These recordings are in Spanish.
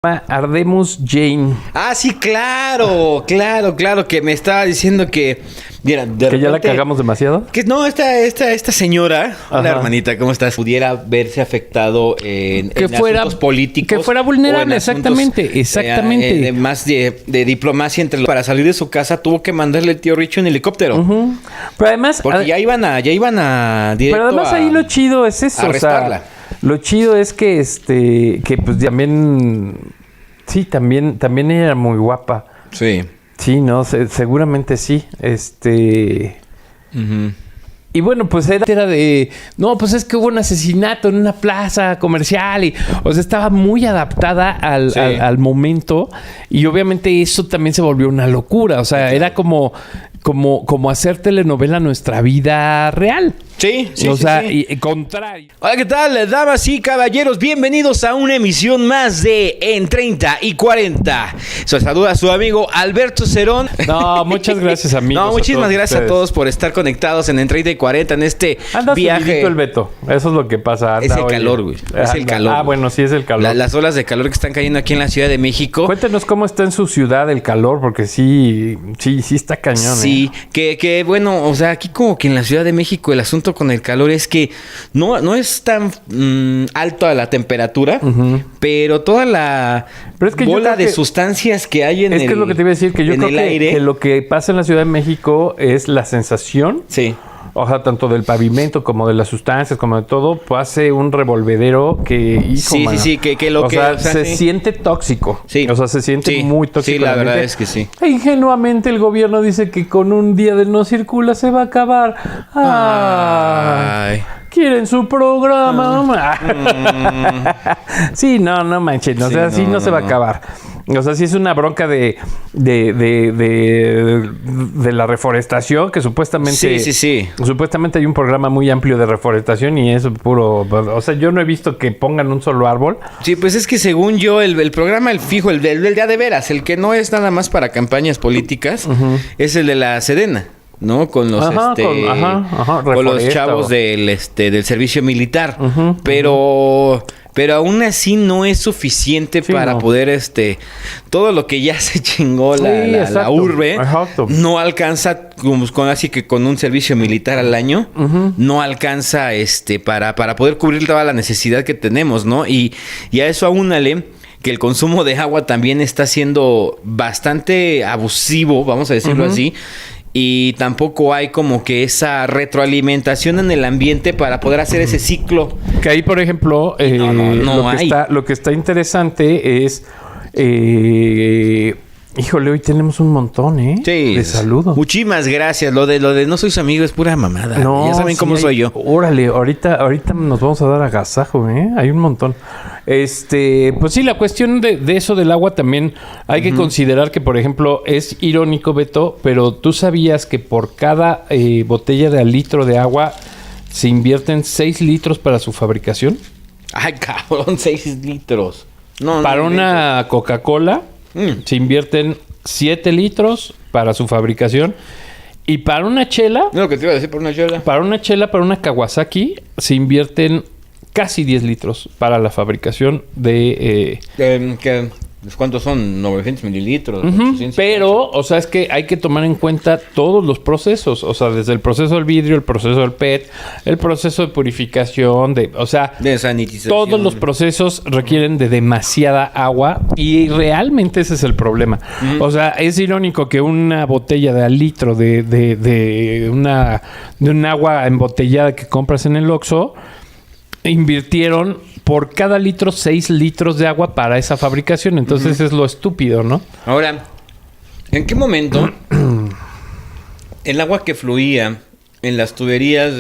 Ardemus Jane. Ah, sí, claro, que me estaba diciendo que... Mira, de ¿Que repente, ya la cagamos demasiado? Que no, esta señora, la hermanita, ¿cómo estás? Pudiera verse afectado en asuntos políticos. Que fuera vulnerable, exactamente. Más de diplomacia entre los... Para salir de su casa tuvo que mandarle el tío Richo en helicóptero. Pero además... Porque ya iban a pero además ahí lo chido es eso, arrestarla. Lo chido es que que pues también... Sí, también ella era muy guapa. Sí. Sí, no, seguramente sí. Y bueno, pues era de... No, pues es que hubo un asesinato en una plaza comercial. O sea, estaba muy adaptada al momento. Y obviamente eso también se volvió una locura. O sea, era como hacer telenovela a nuestra vida real. Sí. O sea, y contrario. Hola, ¿qué tal, damas y caballeros? Bienvenidos a una emisión más de En 30 y 40. Se saluda a su amigo Alberto Cerón. No, muchas gracias, amigos. No, muchísimas gracias a todos por estar conectados en 30 y 40 en este viaje. El Beto. Eso es lo que pasa. Es el calor, güey. Es el calor. Ah, bueno, sí es el calor. Las olas de calor que están cayendo aquí en la Ciudad de México. Cuéntenos cómo está en su ciudad el calor, porque sí está cañón. Sí, que bueno, o sea, aquí como que en la Ciudad de México el asunto con el calor es que no es tan alto a la temperatura, pero toda la bola de sustancias que hay en el aire. Es que es lo que te iba a decir, que yo creo que lo que pasa en la Ciudad de México es la sensación. Sí. O sea, tanto del pavimento como de las sustancias, como de todo, pues hace un revolvedero que... Sí, que lo o que... sea, se siente tóxico. Sí. O sea, se siente muy tóxico. Sí, la verdad es que sí. Ingenuamente el gobierno dice que con un día de no circula se va a acabar. ¡Ay! ¿Quieren su programa? Sí, no manchen. O sea, no se va a acabar. O sea, sí es una bronca de la reforestación, que supuestamente... Sí. Supuestamente hay un programa muy amplio de reforestación y es puro... O sea, yo no he visto que pongan un solo árbol. Sí, pues es que según yo, el programa, el fijo, el del día de veras, el que no es nada más para campañas políticas, es el de la Sedena. ¿No? Con los con los chavos del servicio militar. Pero aún así no es suficiente para poder todo lo que ya se chingó la urbe. Exacto. No alcanza con un servicio militar al año. No alcanza para poder cubrir toda la necesidad que tenemos, ¿no? Y a eso aúnale que el consumo de agua también está siendo bastante abusivo, vamos a decirlo así. Y tampoco hay como que esa retroalimentación en el ambiente para poder hacer ese ciclo. Que ahí, por ejemplo, lo que está interesante es... híjole, hoy tenemos un montón, de saludos. Muchísimas gracias. Lo de no soy su amigo es pura mamada. No, ya saben cómo soy yo. Órale, ahorita nos vamos a dar agasajo, Hay un montón. Pues sí, la cuestión de eso del agua también hay que considerar que, por ejemplo, es irónico, Beto, pero tú sabías que por cada botella de al litro de agua se invierten 6 litros para su fabricación. Ay, cabrón, 6 litros. Para una Coca-Cola se invierten 7 litros para su fabricación. Y para una chela... No, lo que te iba a decir, para una Kawasaki, se invierten casi 10 litros para la fabricación de... ¿Cuántos son? 900 mililitros. 800, pero, o sea, es que hay que tomar en cuenta todos los procesos. O sea, desde el proceso del vidrio, el proceso del PET, el proceso de purificación, de sanitización. Todos los procesos requieren de demasiada agua y realmente ese es el problema. O sea, es irónico que una botella de al litro de un agua embotellada que compras en el Oxxo invirtieron por cada litro 6 litros de agua para esa fabricación. Entonces es lo estúpido, ¿no? Ahora, ¿en qué momento el agua que fluía en las tuberías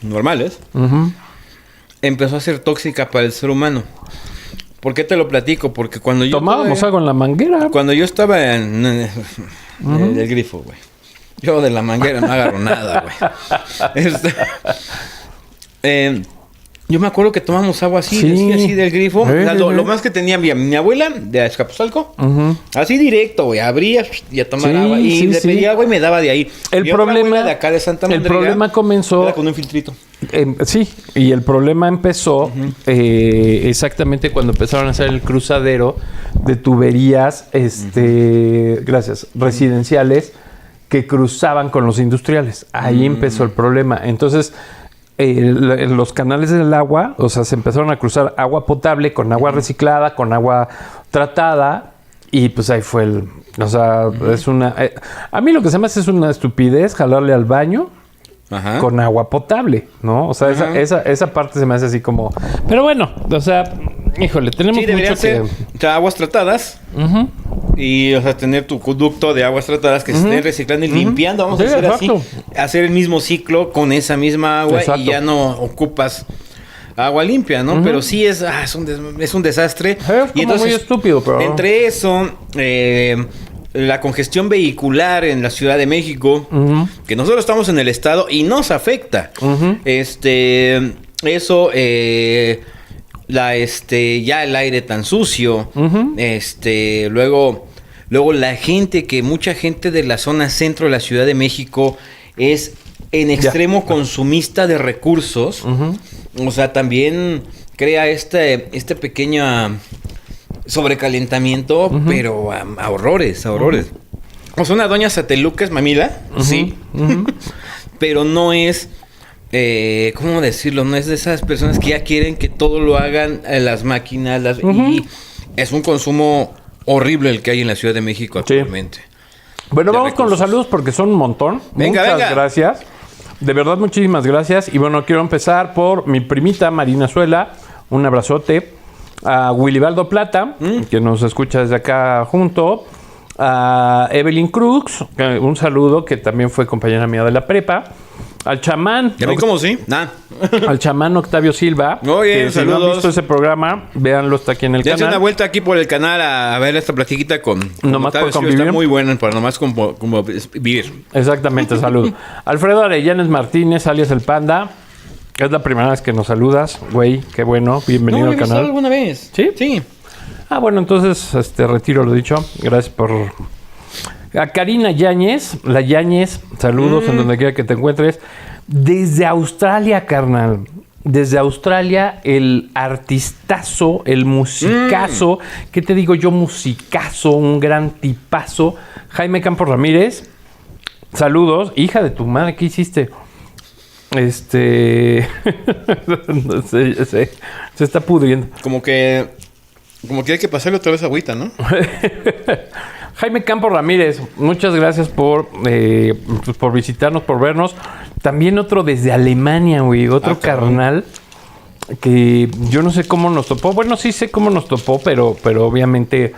normales empezó a ser tóxica para el ser humano? ¿Por qué te lo platico? Porque cuando yo... Tomábamos agua en la manguera. Cuando yo estaba en el grifo, güey. Yo de la manguera no agarro nada, güey. Yo me acuerdo que tomamos agua así del grifo. Lo más que tenía mi abuela de Azcapotzalco. Así directo, güey. Abría y a tomar agua. Y le pedía agua y me daba de ahí. El problema de acá de Santa Madriga, el problema comenzó... Era con un filtrito. Sí, y el problema empezó exactamente cuando empezaron a hacer el cruzadero de tuberías, residenciales que cruzaban con los industriales. Ahí empezó el problema. Entonces... los canales del agua, o sea, se empezaron a cruzar agua potable con agua reciclada, con agua tratada, y pues ahí fue o sea, es una... a mí lo que se me hace es una estupidez jalarle al baño con agua potable, ¿no? O sea, esa parte se me hace así como... Pero bueno, o sea, híjole, tenemos mucho ser, aguas tratadas. Y, o sea, tener tu conducto de aguas tratadas que se estén reciclando y limpiando. Vamos a hacer así. Hacer el mismo ciclo con esa misma agua y ya no ocupas agua limpia, ¿no? Pero sí es un desastre. Y entonces, muy estúpido, pero... Entre eso, la congestión vehicular en la Ciudad de México, que nosotros estamos en el estado y nos afecta. Eso... ya el aire tan sucio, luego mucha gente de la zona centro de la Ciudad de México es en extremo consumista de recursos, o sea, también crea este pequeño sobrecalentamiento, pero a horrores. O sea, una doña Sateluca es mamila, sí, pero no es... ¿cómo decirlo? No es de esas personas que ya quieren que todo lo hagan las máquinas. Y es un consumo horrible el que hay en la Ciudad de México actualmente. Bueno, vamos con los saludos porque son un montón. Muchas gracias. De verdad, muchísimas gracias. Y bueno, quiero empezar por mi primita Marina Suela. Un abrazote. A Willibaldo Plata, que nos escucha desde acá junto. A Evelyn Cruz, un saludo, que también fue compañera mía de la prepa. Al chamán. ¿Y a mí cómo sí? Al chamán Octavio Silva. Oye, que saludos. Si no han visto ese programa, véanlo, está aquí en el canal. Dense una vuelta aquí por el canal a ver esta platiquita con Octavio Silva. Está muy buena para nomás como vivir. Exactamente, salud. Alfredo Arellanes Martínez, alias El Panda. Es la primera vez que nos saludas, güey. Qué bueno. Bienvenido al canal. ¿Alguna vez? ¿Sí? Sí. Ah, bueno, entonces retiro lo dicho. Gracias por... A Karina Yáñez, la Yáñez, saludos en donde quiera que te encuentres. Desde Australia, carnal. Desde Australia, el artistazo, el musicazo. ¿Qué te digo yo? Musicazo, un gran tipazo. Jaime Campos Ramírez, saludos. Hija de tu madre, ¿qué hiciste? Se está pudriendo. Como que hay que pasarle otra vez agüita, ¿no? Jaime Campos Ramírez, muchas gracias por visitarnos, por vernos. También otro desde Alemania, güey. Otro carnal que yo no sé cómo nos topó. Bueno, sí sé cómo nos topó, pero obviamente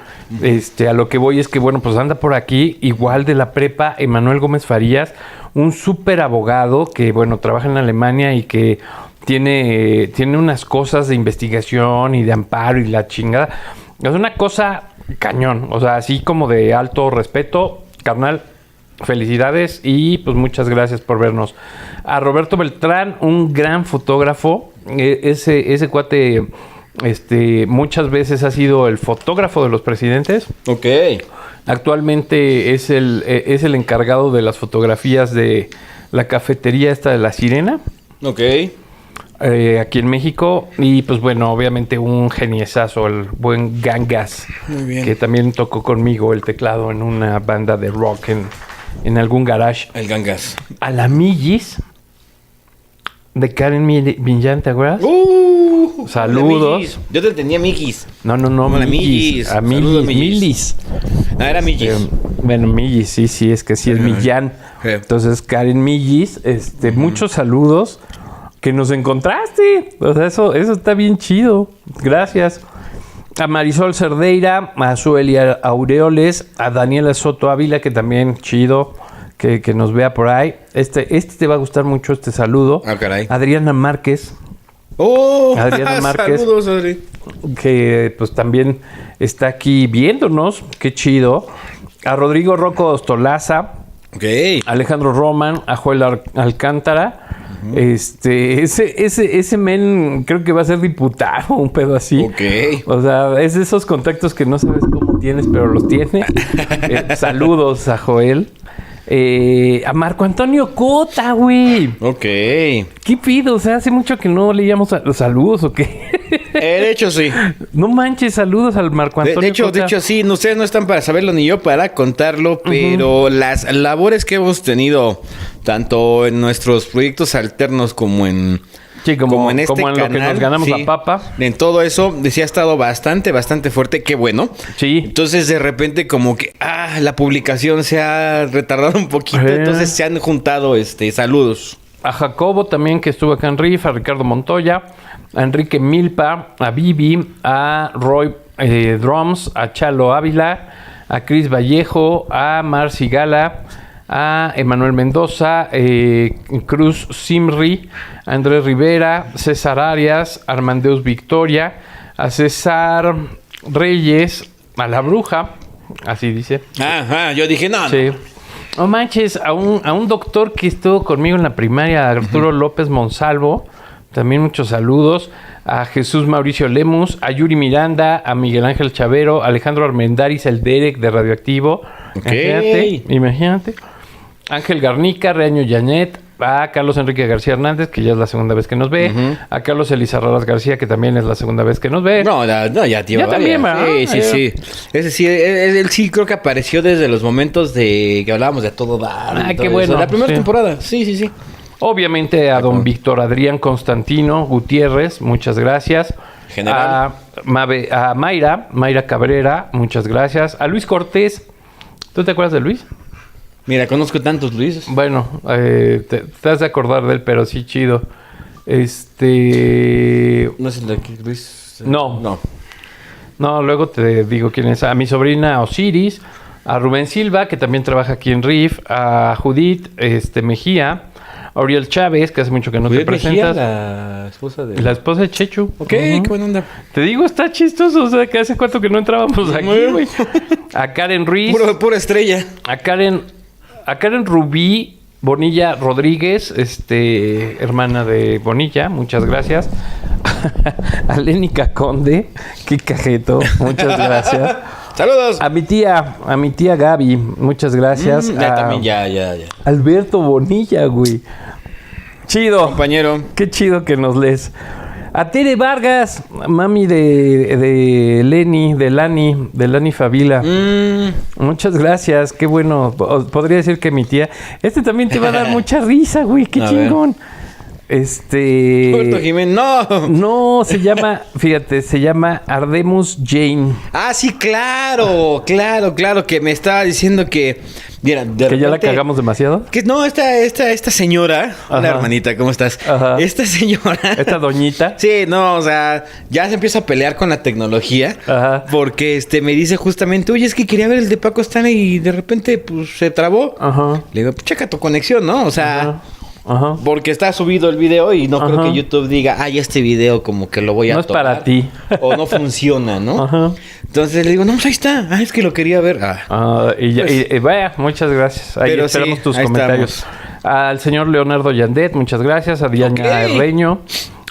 a lo que voy es que, bueno, pues anda por aquí. Igual de la prepa, Emanuel Gómez Farías, un súper abogado que, bueno, trabaja en Alemania y que tiene unas cosas de investigación y de amparo y la chingada. Es una cosa... cañón, o sea, así como de alto respeto, carnal, felicidades y pues muchas gracias por vernos. A Roberto Beltrán, un gran fotógrafo, ese cuate, muchas veces ha sido el fotógrafo de los presidentes. Ok. Actualmente es el encargado de las fotografías de la cafetería esta de La Sirena. Ok. Aquí en México. Y pues bueno, obviamente un geniesazo, el buen Gangas. Muy bien. Que también tocó conmigo el teclado en una banda de rock en algún garage. El Gangas. A la Millis de Karen Millán, ¿te acuerdas? Saludos. Yo te tenía Millis. No, Millis. A Millis. Ah, era Millis. Bueno, Millis, sí, es que sí es Millán. Entonces, Karen Millis, muchos saludos. Que nos encontraste. O sea, eso está bien chido. Gracias. A Marisol Cerdeira, a Suelia Aureoles, a Daniela Soto Ávila, que también chido que nos vea por ahí. Este te va a gustar mucho este saludo. Ah, caray. Adriana Márquez. Adriana Márquez. Saludos, Adri. Que pues también está aquí viéndonos. Qué chido. A Rodrigo Rocco Ostolaza. Ok. Alejandro Roman, a Joel Alcántara. Uh-huh. Ese men creo que va a ser diputado, un pedo así. Ok. O sea, es de esos contactos que no sabes cómo tienes, pero los tiene. Saludos a Joel. A Marco Antonio Cota, güey. Ok. ¿Qué pido? O sea, hace mucho que no leíamos los saludos, ¿o qué? De hecho, sí. No manches, saludos al Marco Antonio Cota. De hecho, sí. Ustedes no están para saberlo ni yo para contarlo, pero las labores que hemos tenido, tanto en nuestros proyectos alternos como en... Sí, como en este canal, lo que nos ganamos la papa. En todo eso, sí ha estado bastante fuerte. Qué bueno. Sí. Entonces, de repente, como que... la publicación se ha retardado un poquito. Entonces, se han juntado saludos. A Jacobo también, que estuvo acá en RIF. A Ricardo Montoya. A Enrique Milpa. A Vivi. A Roy Drums. A Chalo Ávila. A Cris Vallejo. A Marci Gala. A Emanuel Mendoza, Cruz Simri, Andrés Rivera, César Arias, Armandeus Victoria, a César Reyes, a la bruja, así dice. Ajá, yo dije no. Sí. No manches, a un doctor que estuvo conmigo en la primaria, Arturo López Monsalvo, también muchos saludos. A Jesús Mauricio Lemus, a Yuri Miranda, a Miguel Ángel Chavero, a Alejandro Armendáriz, el Derek de Radioactivo. Okay. Imagínate. Ángel Garnica, Reaño Yanet, a Carlos Enrique García Hernández, que ya es la segunda vez que nos ve, a Carlos Elizarraras García, que también es la segunda vez que nos ve. Ya tío. Ya también, Sí. Ese sí, él sí creo que apareció desde los momentos de que hablábamos de todo dar. Qué bueno. La primera temporada, sí. Obviamente a don Víctor Adrián Constantino Gutiérrez, muchas gracias. General. A Mayra Cabrera, muchas gracias. A Luis Cortés, ¿tú te acuerdas de Luis? Mira, conozco tantos Luis. Bueno, te has de acordar de él, pero sí chido. ¿No es el de aquí, Luis? No, luego te digo quién es. A mi sobrina Osiris, a Rubén Silva, que también trabaja aquí en RIF, a Judith Mejía, a Oriel Chávez, que hace mucho que no te presentas. La esposa de Chechu. Ok, qué buena onda. Te digo, está chistoso, o sea, que hace cuánto que no entrábamos aquí, güey. A Karen Ruiz. Pura estrella. A Karen Rubí Bonilla Rodríguez, hermana de Bonilla, muchas gracias. A Lénica Conde, qué cajeto, muchas gracias. Saludos. A mi tía Gaby, muchas gracias. Ya. Alberto Bonilla, güey. Chido. Compañero. Qué chido que nos lees. A Tere Vargas, mami de Lani Favila. Muchas gracias, qué bueno. Podría decir que mi tía. También te va a dar mucha risa, güey, qué chingón. Roberto Jiménez, no. No, se llama Ardemus Jane. Ah, sí, claro, que me estaba diciendo que... Mira, ¿Que repente, ya la cagamos demasiado? Que no, esta señora, una hermanita, ¿cómo estás? Ajá. Esta señora... Esta doñita. Sí, no, o sea, ya se empieza a pelear con la tecnología. Ajá. Porque me dice justamente, oye, es que quería ver el de Paco Stanley y de repente, pues, se trabó. Ajá. Le digo, pues, checa tu conexión, ¿no? O sea... Ajá. Porque está subido el video y no creo que YouTube diga, este video como que lo voy a no tocar. No es para ti. O no funciona, ¿no? Ajá. Entonces le digo, no, pues ahí está. Es que lo quería ver. Y vaya, muchas gracias. Ahí esperamos tus comentarios. Estamos. Al señor Leonardo Yandet, muchas gracias. A Diana Herreño,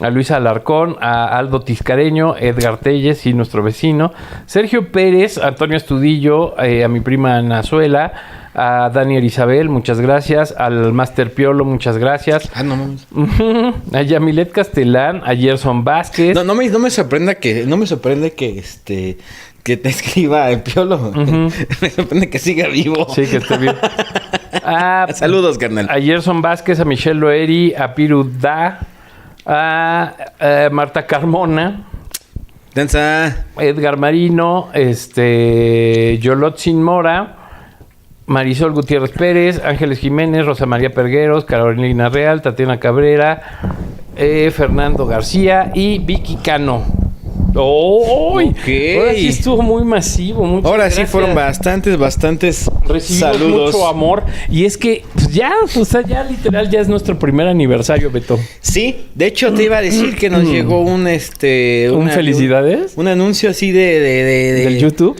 a Luisa Alarcón, a Aldo Tiscareño, Edgar Telles y nuestro vecino. Sergio Pérez, Antonio Estudillo, a mi prima Nazuela. A Daniel Isabel, muchas gracias. Al Master Piolo, muchas gracias. No mames. A Yamilet Castelán, a Gerson Vázquez. No me sorprende que que te escriba el Piolo. Me sorprende que siga vivo. Sí, que esté vivo. Saludos, carnal. A Gerson Vázquez, a Michelle Loeri, a Piru Da, a Marta Carmona. Danza. Edgar Marino, Yolotzin Mora, Marisol Gutiérrez Pérez, Ángeles Jiménez, Rosa María Pergueros, Carolina Real, Tatiana Cabrera, Fernando García y Vicky Cano. Okay. Ahora sí estuvo muy masivo. Ahora sí fueron bastantes recibimos saludos. Mucho amor. Y es que pues ya literal ya es nuestro primer aniversario, Beto. Sí, de hecho te iba a decir que nos llegó un felicidades. Un anuncio así del YouTube.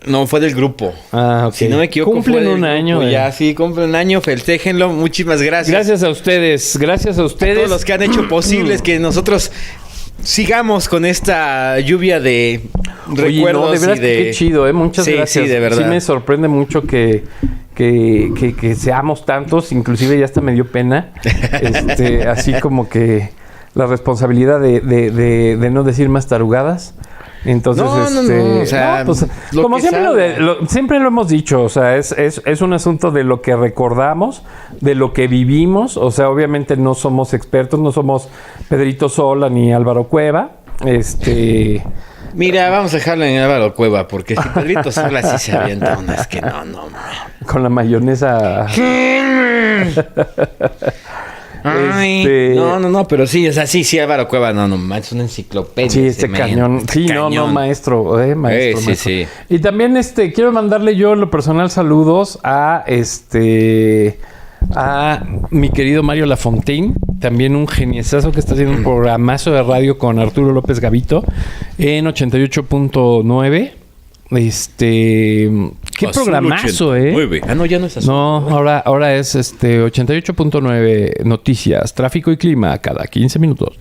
No, fue del grupo. Ah, ok. Si no me equivoco, cumplen un año. Ya, sí, cumplen un año. Festéjenlo. Muchísimas gracias. Gracias a ustedes. Gracias a ustedes. A todos los que han hecho posibles que nosotros sigamos con esta lluvia de recuerdos. No, de verdad qué chido, Muchas gracias. Sí, de verdad. Sí me sorprende mucho que seamos tantos. Inclusive ya hasta me dio pena. Así como que la responsabilidad de no decir más tarugadas. Entonces, no. O sea, pues, como siempre lo hemos dicho, o sea, es un asunto de lo que recordamos, de lo que vivimos. O sea, obviamente no somos expertos, no somos Pedrito Sola ni Álvaro Cueva. Mira, vamos a dejarlo en Álvaro Cueva, porque si Pedrito Sola sí se avienta unas que no. Con la mayonesa. Ay, no, pero sí, o sea, sí, Álvaro Cueva, no, es una enciclopedia. Sí, cañón. Sí, cañón. Maestro. Sí. Y también, quiero mandarle yo en lo personal saludos a mi querido Mario Lafontaine, también un geniesazo que está haciendo un programazo de radio con Arturo López Gavito en 88.9. Qué programazo, no, ya no es así. No, ahora es 88.9 Noticias, Tráfico y Clima cada 15 minutos.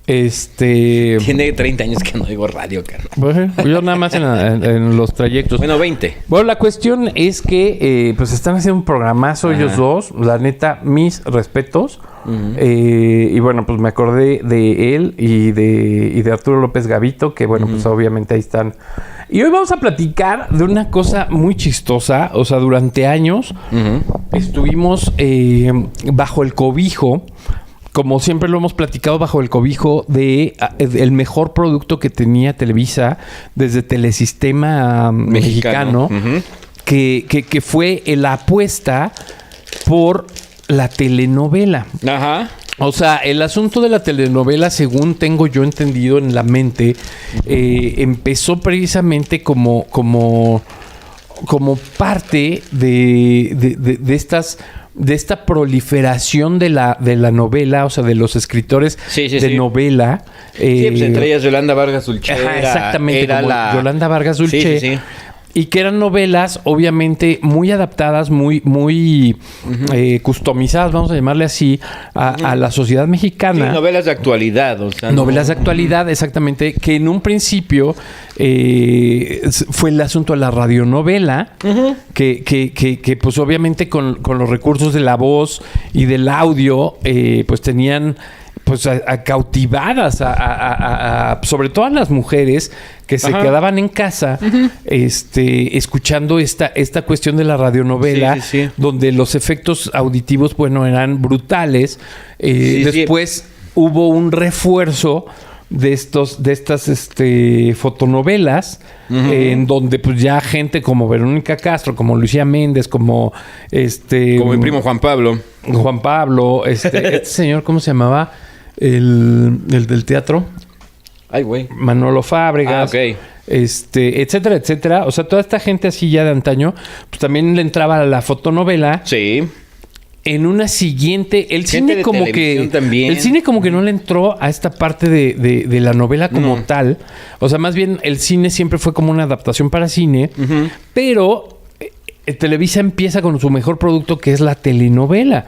Tiene 30 años que no oigo radio, cara. Bueno, yo nada más en los trayectos. Bueno, 20. Bueno, la cuestión es que pues están haciendo un programazo ellos dos. La neta, mis respetos. Uh-huh. Y bueno, pues me acordé de él y de Arturo López Gavito, que bueno, pues obviamente ahí están. Y hoy vamos a platicar de una cosa muy chistosa. O sea, durante años estuvimos bajo el cobijo, como siempre lo hemos platicado, bajo el cobijo de el mejor producto que tenía Televisa desde Telesistema Mexicano, que fue la apuesta por la telenovela. Ajá. O sea, el asunto de la telenovela, según tengo yo entendido en la mente, empezó precisamente como parte de esta proliferación de la novela, o sea, de los escritores novela. Pues entre ellas Yolanda Vargas Dulce. Exactamente, Yolanda Vargas Dulce. Sí. Y que eran novelas, obviamente, muy adaptadas, muy customizadas, vamos a llamarle así, a la sociedad mexicana. Sí, novelas de actualidad. O sea, novelas de actualidad, exactamente. Que en un principio fue el asunto de la radionovela, que pues obviamente con los recursos de la voz y del audio, pues tenían pues cautivadas sobre todo a las mujeres que se quedaban en casa escuchando esta cuestión de la radionovela, donde los efectos auditivos, bueno, eran brutales. Después hubo un refuerzo de estas fotonovelas, en donde pues ya gente como Verónica Castro, como Lucía Méndez, como mi primo Juan Pablo, este señor, ¿cómo se llamaba? El del teatro. Ay, güey. Manolo Fábregas. Etcétera, etcétera. O sea, toda esta gente así ya de antaño, pues también le entraba a la fotonovela. Sí. En una siguiente, el cine como que también. El cine como que no le entró a esta parte de la novela como tal. O sea, más bien el cine siempre fue como una adaptación para cine, pero Televisa empieza con su mejor producto, que es la telenovela.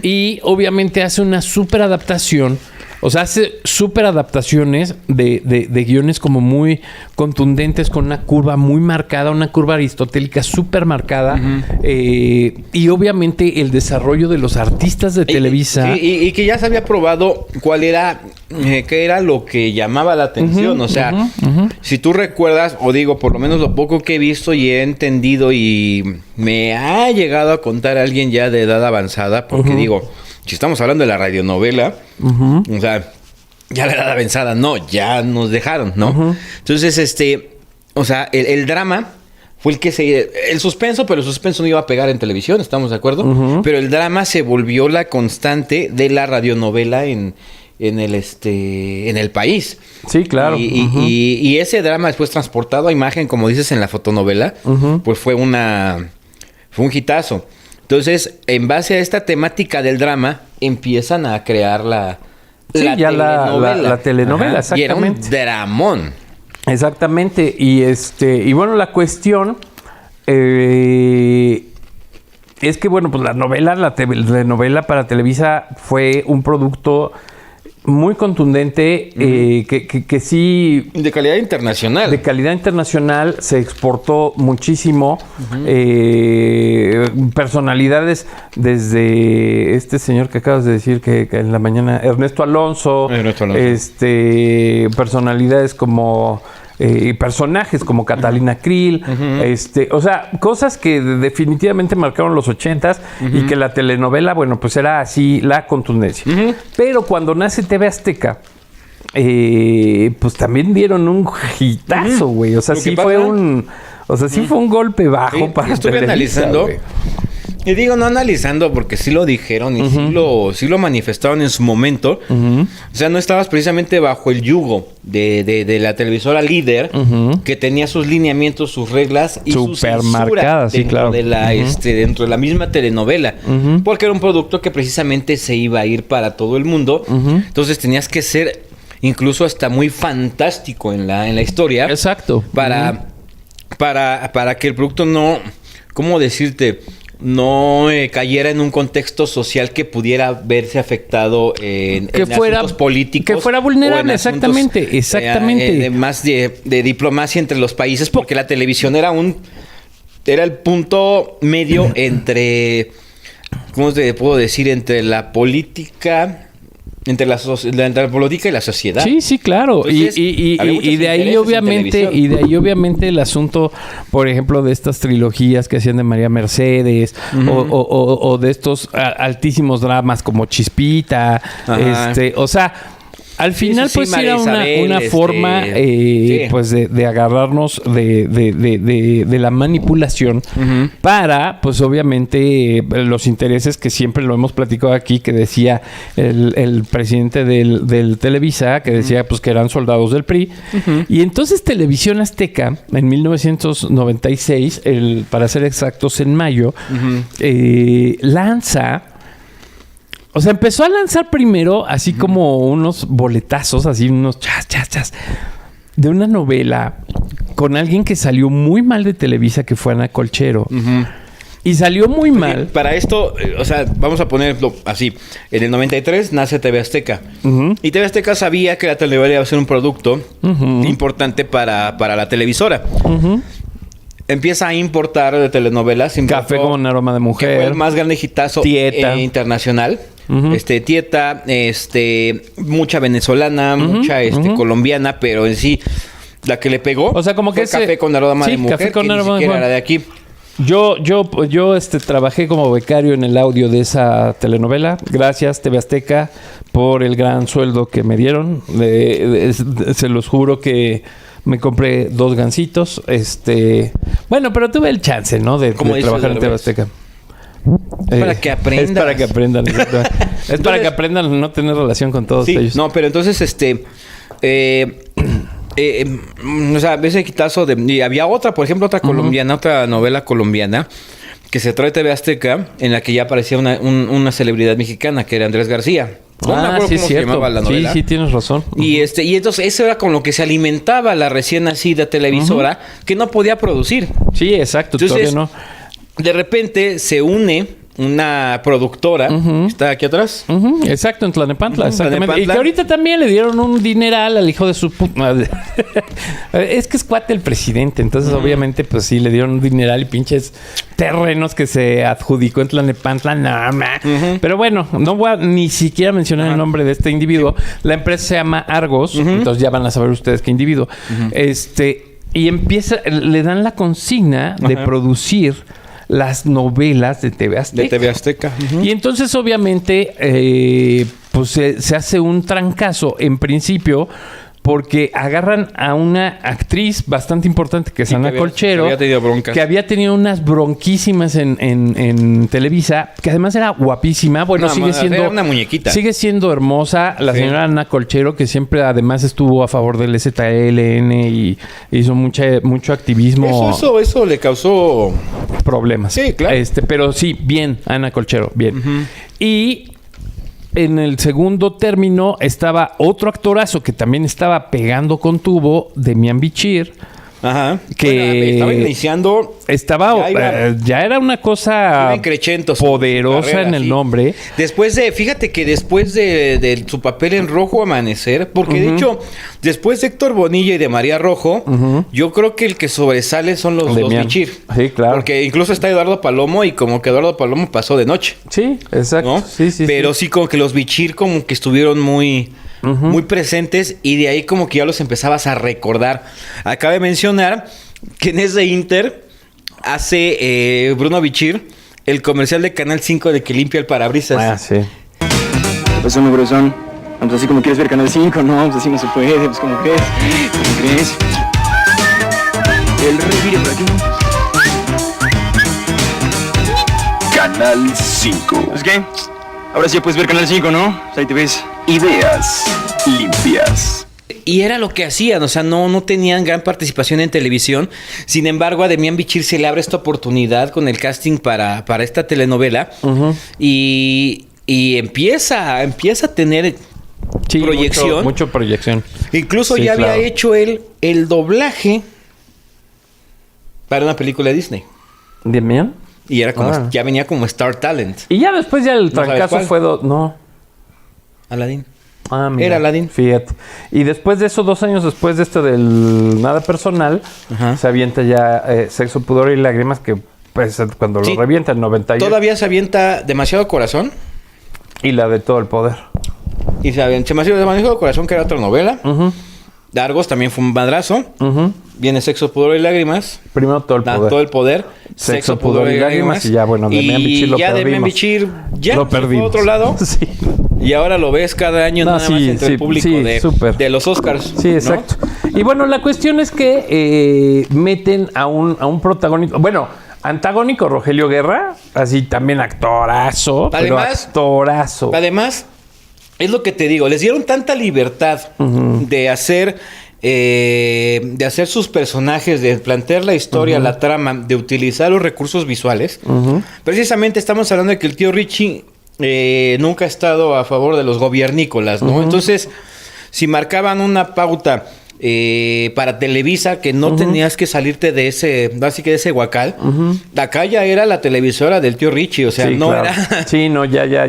Y obviamente hace una súper adaptación. O sea, hace súper adaptaciones de guiones como muy contundentes, con una curva muy marcada, una curva aristotélica súper marcada. Y obviamente el desarrollo de los artistas de Televisa. Y que ya se había probado qué era lo que llamaba la atención. O sea, si tú recuerdas, o digo, por lo menos lo poco que he visto y he entendido y me ha llegado a contar alguien ya de edad avanzada, porque digo, si estamos hablando de la radionovela, o sea, ya la edad avanzada, no, ya nos dejaron, ¿no? Entonces, o sea, el drama fue el suspenso, pero el suspenso no iba a pegar en televisión, ¿estamos de acuerdo? Pero el drama se volvió la constante de la radionovela en el país. Sí, claro. Y ese drama después transportado a imagen, como dices en la fotonovela, pues fue un hitazo. Entonces, en base a esta temática del drama, empiezan a crear la telenovela. La telenovela, exactamente. Y era un dramón. Exactamente. Y bueno, la cuestión es que, bueno, pues la novela para Televisa fue un producto muy contundente, que sí... De calidad internacional. De calidad internacional, se exportó muchísimo. Personalidades desde este señor que acabas de decir que en la mañana, Ernesto Alonso. Personalidades como... personajes como Catalina Krill, o sea, cosas que definitivamente marcaron los 80s y que la telenovela, bueno, pues era así la contundencia. Pero cuando nace TV Azteca, pues también dieron un hitazo, güey. O sea, sí fue un golpe bajo para estuve Televisa, analizando. Wey. Y digo, no analizando, porque sí lo dijeron y sí lo manifestaron en su momento. O sea, no estabas precisamente bajo el yugo de la televisora líder, que tenía sus lineamientos, sus reglas y su censura dentro de la dentro de la misma telenovela. Porque era un producto que precisamente se iba a ir para todo el mundo. Entonces tenías que ser incluso hasta muy fantástico en la historia. Exacto. Para que el producto no... ¿Cómo decirte? No cayera en un contexto social que pudiera verse afectado en asuntos políticos. Que fuera vulnerable, exactamente. Más de diplomacia entre los países, porque la televisión era el punto medio entre, ¿cómo te puedo decir? Entre la política... Entre la política y la sociedad. Sí, claro. Entonces, y de ahí obviamente el asunto, por ejemplo, de estas trilogías que hacían de María Mercedes, o de estos altísimos dramas como Chispita, o sea, al final pues era una forma pues de agarrarnos de la manipulación para pues obviamente los intereses que siempre lo hemos platicado aquí, que decía el presidente del Televisa, que decía pues que eran soldados del PRI. Y entonces Televisión Azteca en 1996, para ser exactos en mayo, lanza... O sea, empezó a lanzar primero así como unos boletazos, así unos chas, de una novela con alguien que salió muy mal de Televisa, que fue Ana Colchero. Y salió muy mal. Para esto, o sea, vamos a ponerlo así. En el 93 nace TV Azteca. Y TV Azteca sabía que la telenovela iba a ser un producto importante para la televisora. Empieza a importar de telenovelas. Café con un aroma de mujer. Que fue el más grande hitazo internacional. Tieta, mucha venezolana, mucha colombiana, pero en sí la que le pegó, o sea, como que Café con aroma de mujer, Café con aroma ni siquiera era de aquí. Yo trabajé como becario en el audio de esa telenovela. Gracias, TV Azteca, por el gran sueldo que me dieron. Se los juro que me compré 2 gansitos. Bueno, pero tuve el chance, ¿no? De trabajar en TV Azteca. Para que aprendan. Es para que aprendan. Es para que aprendan a no tener relación con todos ellos. No, pero entonces, o sea, ese quitazo y había otra, por ejemplo, otra colombiana, otra novela colombiana que se trae TV Azteca, en la que ya aparecía una celebridad mexicana, que era Andrés García. No me acuerdo cómo se llamaba la novela. Sí, tienes razón. Y entonces eso era con lo que se alimentaba la recién nacida televisora, que no podía producir. Sí, exacto. Entonces, todavía no. De repente se une una productora, está aquí atrás. Exacto, en Tlalnepantla, exactamente. Y que ahorita también le dieron un dineral al hijo de su puta madre. Es que es cuate el presidente, entonces obviamente pues sí le dieron un dineral y pinches terrenos que se adjudicó en Tlalnepantla, nada más. Pero bueno, no voy a ni siquiera mencionar el nombre de este individuo. La empresa se llama Argos, entonces ya van a saber ustedes qué individuo. Y le dan la consigna de producir las novelas de TV Azteca. De TV Azteca. Y entonces, obviamente, pues se hace un trancazo en principio, porque agarran a una actriz bastante importante que es Ana Colchero, que había tenido unas bronquísimas en Televisa, que además era guapísima. Bueno, sigue siendo... Era una muñequita. Sigue siendo hermosa. La señora Ana Colchero, que siempre además estuvo a favor del ZLN y hizo mucho activismo. Eso le causó... problemas. Sí, claro. Pero sí, bien, Ana Colchero, bien. Y en el segundo término estaba otro actorazo que también estaba pegando con tubo, Demián Bichir. Ajá. Que bueno, estaba iniciando. Ya era una cosa poderosa en el nombre. Después de su papel en Rojo Amanecer, porque de hecho, después de Héctor Bonilla y de María Rojo, yo creo que el que sobresale son los dos Bichir. Sí, claro. Porque incluso está Eduardo Palomo y como que Eduardo Palomo pasó de noche. Sí, exacto. ¿No? Sí, pero sí, como que los Bichir como que estuvieron muy presentes y de ahí como que ya los empezabas a recordar. Acaba de mencionar que en ese inter hace Bruno Bichir el comercial de Canal 5 de que limpia el parabrisas. Ah, sí. ¿Qué pasó, mi corazón? Pues así como quieres ver Canal 5, no, pues así no se puede, pues ¿cómo crees? ¿Cómo crees? El revire por aquí. Canal 5. ¿Pues qué? Ahora sí puedes ver Canal 5, ¿no? Pues ahí te ves. Ideas limpias. Y era lo que hacían, o sea, no tenían gran participación en televisión. Sin embargo, a Demián Bichir se le abre esta oportunidad con el casting para esta telenovela. Y empieza a tener proyección. Mucho proyección. Incluso ya había hecho él el doblaje para una película de Disney. ¿Demián? Y era como ya venía como Star Talent. Y ya después el trancazo fue... Aladdin. Ah, mira. Era Aladdin. Fíjate. Y después de eso, 2 años después de esto del Nada Personal, se avienta ya Sexo, Pudor y Lágrimas, que pues cuando lo revienta en 98. Todavía se avienta Demasiado Corazón. Y la de Todo el Poder. Y se avienta Demasiado Corazón, que era otra novela. Dargos también fue un madrazo. Viene Sexo, Pudor y Lágrimas. Primero Todo el Poder. Todo el Poder. Sexo, Pudor y Lágrimas. Y ya, bueno, Demián Bichir lo perdimos. Demián Bichir ya lo perdimos. Por otro lado. Sí. Y ahora lo ves cada año nada más entre el público de los Oscars. Sí, exacto. ¿No? Y bueno, la cuestión es que meten a un protagónico. Bueno, antagónico Rogelio Guerra. Así también actorazo. Actorazo. Además, es lo que te digo. Les dieron tanta libertad de hacer sus personajes, de plantear la historia, la trama, de utilizar los recursos visuales. Precisamente estamos hablando de que el tío Richie nunca ha estado a favor de los gobiernícolas, ¿no? Entonces, si marcaban una pauta para Televisa que no tenías que salirte de ese huacal, acá ya era la televisora del tío Richie, o sea, era... Sí, no, ya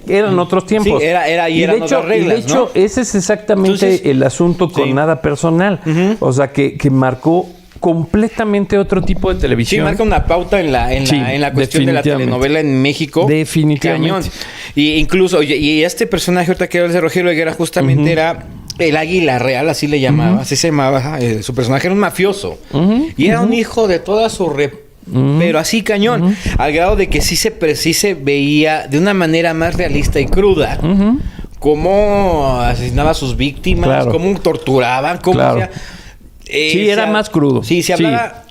eran otros tiempos. Sí, eran otras reglas, y de hecho, ese es exactamente el asunto con Nada Personal. O sea, que marcó completamente otro tipo de televisión. Sí, marca una pauta en la cuestión de la telenovela en México. Definitivamente. Cañón. Y incluso, y este personaje ahorita que era el de Rogelio Higuera, justamente era el Águila Real, así le llamaba, así se llamaba. Su personaje era un mafioso. Y era un hijo de toda su pero así cañón. Al grado de que sí se veía de una manera más realista y cruda. Cómo asesinaba a sus víctimas, cómo torturaban, cómo hacía... era más crudo. Sí, se hablaba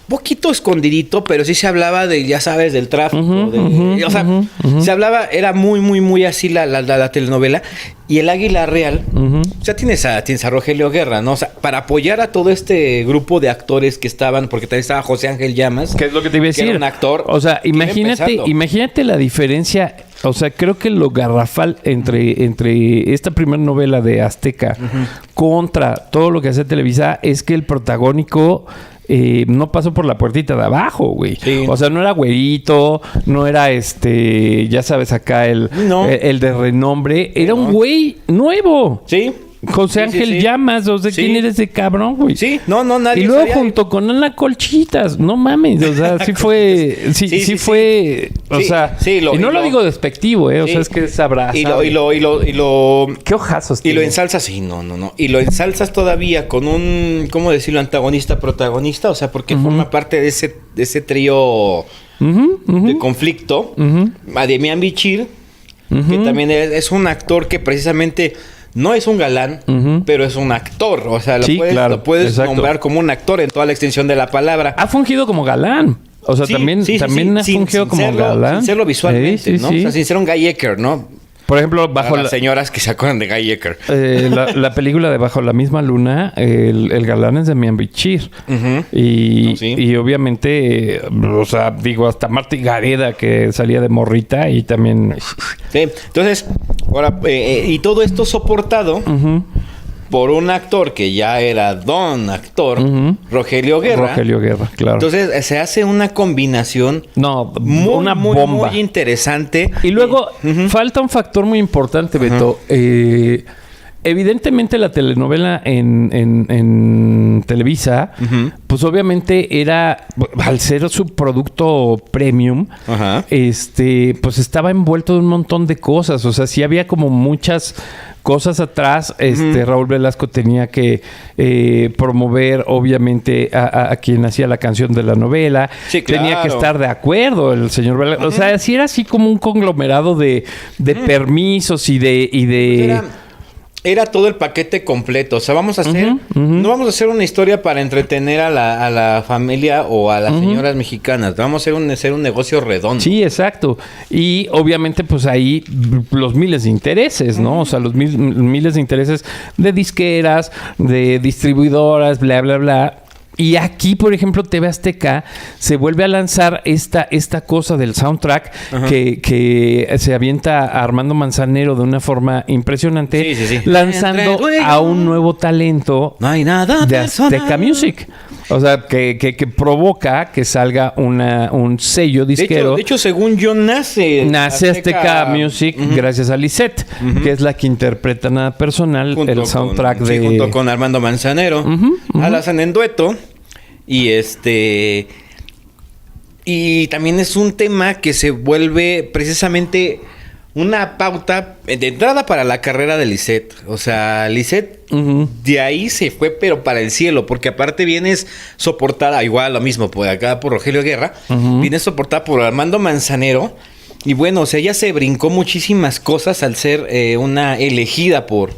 poquito escondidito, pero sí se hablaba del tráfico. Se hablaba, era muy, muy, muy así la telenovela. Y el Águila Real, o sea, tienes a Rogelio Guerra, ¿no? O sea, para apoyar a todo este grupo de actores que estaban, porque también estaba José Ángel Llamas. ¿Qué es lo que te iba a decir? Que era un actor. O sea, imagínate la diferencia. O sea, creo que lo garrafal entre esta primera novela de Azteca contra todo lo que hace Televisa es que el protagónico no pasó por la puertita de abajo, güey. Sí. O sea, no era güerito, no era ya sabes, acá el de renombre. Era un güey nuevo. Sí. José Ángel Llamas, o sea, ¿quién eres ese cabrón, güey? Sí, nadie. Y luego junto con Ana Colchitas, no mames, o sea, sí fue, o sea, y no lo digo despectivo, o sea, es que es abrazado. Y lo qué ojazos. Y lo ensalzas, no. Y lo ensalzas todavía con un, ¿cómo decirlo? Antagonista, protagonista, o sea, porque forma parte de ese trío de conflicto. A Demián Bichir, que también es un actor que precisamente no es un galán, pero es un actor. O sea, lo puedes nombrar como un actor en toda la extensión de la palabra. Ha fungido como galán. O sea, también ha fungido como galán. Sin serlo visualmente, ¿no? O sea, sin ser un Guy Ecker, ¿no? Por ejemplo, bajo las señoras que se acuerdan de Guy Ecker. La película de Bajo la misma luna, el galán es Demián Bichir. Uh-huh. Y obviamente, o sea, digo, hasta Marta Gareda, que salía de morrita y también... Sí, entonces, ahora, y todo esto soportado... Uh-huh. Por un actor que ya era don actor, uh-huh. Rogelio Guerra. Rogelio Guerra, claro. Entonces se hace una combinación muy interesante. Y luego uh-huh. falta un factor muy importante, Beto. Uh-huh. Evidentemente la telenovela en Televisa, uh-huh. pues obviamente era, al ser su producto premium, uh-huh. Pues estaba envuelto de un montón de cosas. O sea, sí había como muchas cosas atrás. Uh-huh. Raúl Velasco tenía que promover, obviamente, a quien hacía la canción de la novela. Sí, claro. Tenía que estar de acuerdo el señor Velasco. Uh-huh. O sea, sí era así como un conglomerado de uh-huh. permisos y de... Era todo el paquete completo. O sea, vamos a hacer... Uh-huh, uh-huh. No vamos a hacer una historia para entretener a la familia o a las uh-huh. señoras mexicanas. Vamos a hacer un negocio redondo. Sí, exacto. Y obviamente, pues ahí los miles de intereses, ¿no? Uh-huh. O sea, los miles de intereses de disqueras, de distribuidoras, bla, bla, bla. Y aquí, por ejemplo, TV Azteca se vuelve a lanzar esta cosa del soundtrack uh-huh. que se avienta a Armando Manzanero de una forma impresionante, sí. lanzando a un nuevo talento no hay nada de Azteca Music. O sea, que provoca que salga un sello disquero. De hecho, según yo, nace Azteca Music uh-huh. gracias a Lisette, uh-huh. que es la que interpreta nada personal el soundtrack de... Sí, junto con Armando Manzanero. Uh-huh, uh-huh. Alazan en dueto. Y también es un tema que se vuelve precisamente una pauta de entrada para la carrera de Lisette. O sea, Lisette uh-huh. de ahí se fue, pero para el cielo, porque aparte vienes soportada, igual lo mismo, por acá por Rogelio Guerra, uh-huh. vienes soportada por Armando Manzanero. Y bueno, o sea, ella se brincó muchísimas cosas al ser una elegida por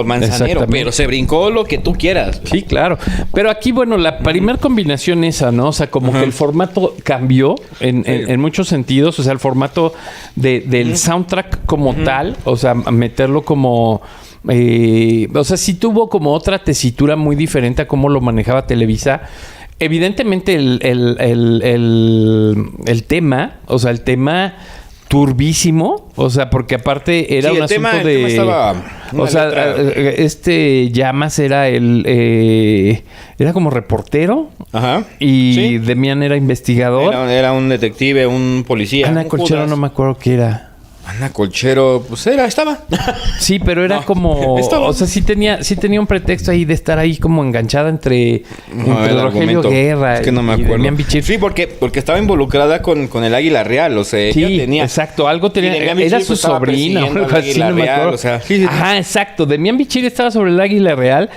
Manzanero, pero se brincó lo que tú quieras. Sí, claro. Pero aquí, bueno, la primera combinación esa, ¿no? O sea, como uh-huh. que el formato cambió en muchos sentidos. O sea, el formato del uh-huh. soundtrack como uh-huh. tal, o sea, meterlo como... o sea, sí tuvo como otra tesitura muy diferente a cómo lo manejaba Televisa. Evidentemente el tema, o sea, el tema turbísimo, o sea, porque aparte era un asunto de... El tema estaba o sea, Llamas era era como reportero. Ajá. Y ¿sí? Demián era investigador. Era un detective, un policía. Ana Colchero no me acuerdo qué era. Ana Colchero, pues estaba. Sí, pero era como... Estaba. O sea, sí tenía un pretexto ahí de estar ahí como enganchada entre Rogelio Guerra es que no me acuerdo. Demián Bichir. Sí, porque estaba involucrada con el Águila Real, o sea, sí, ella tenía... exacto, algo tenía... Era su sobrina, algo así, no me acuerdo. O sea, sí. Ajá, exacto. Demián Bichir estaba sobre el Águila Real.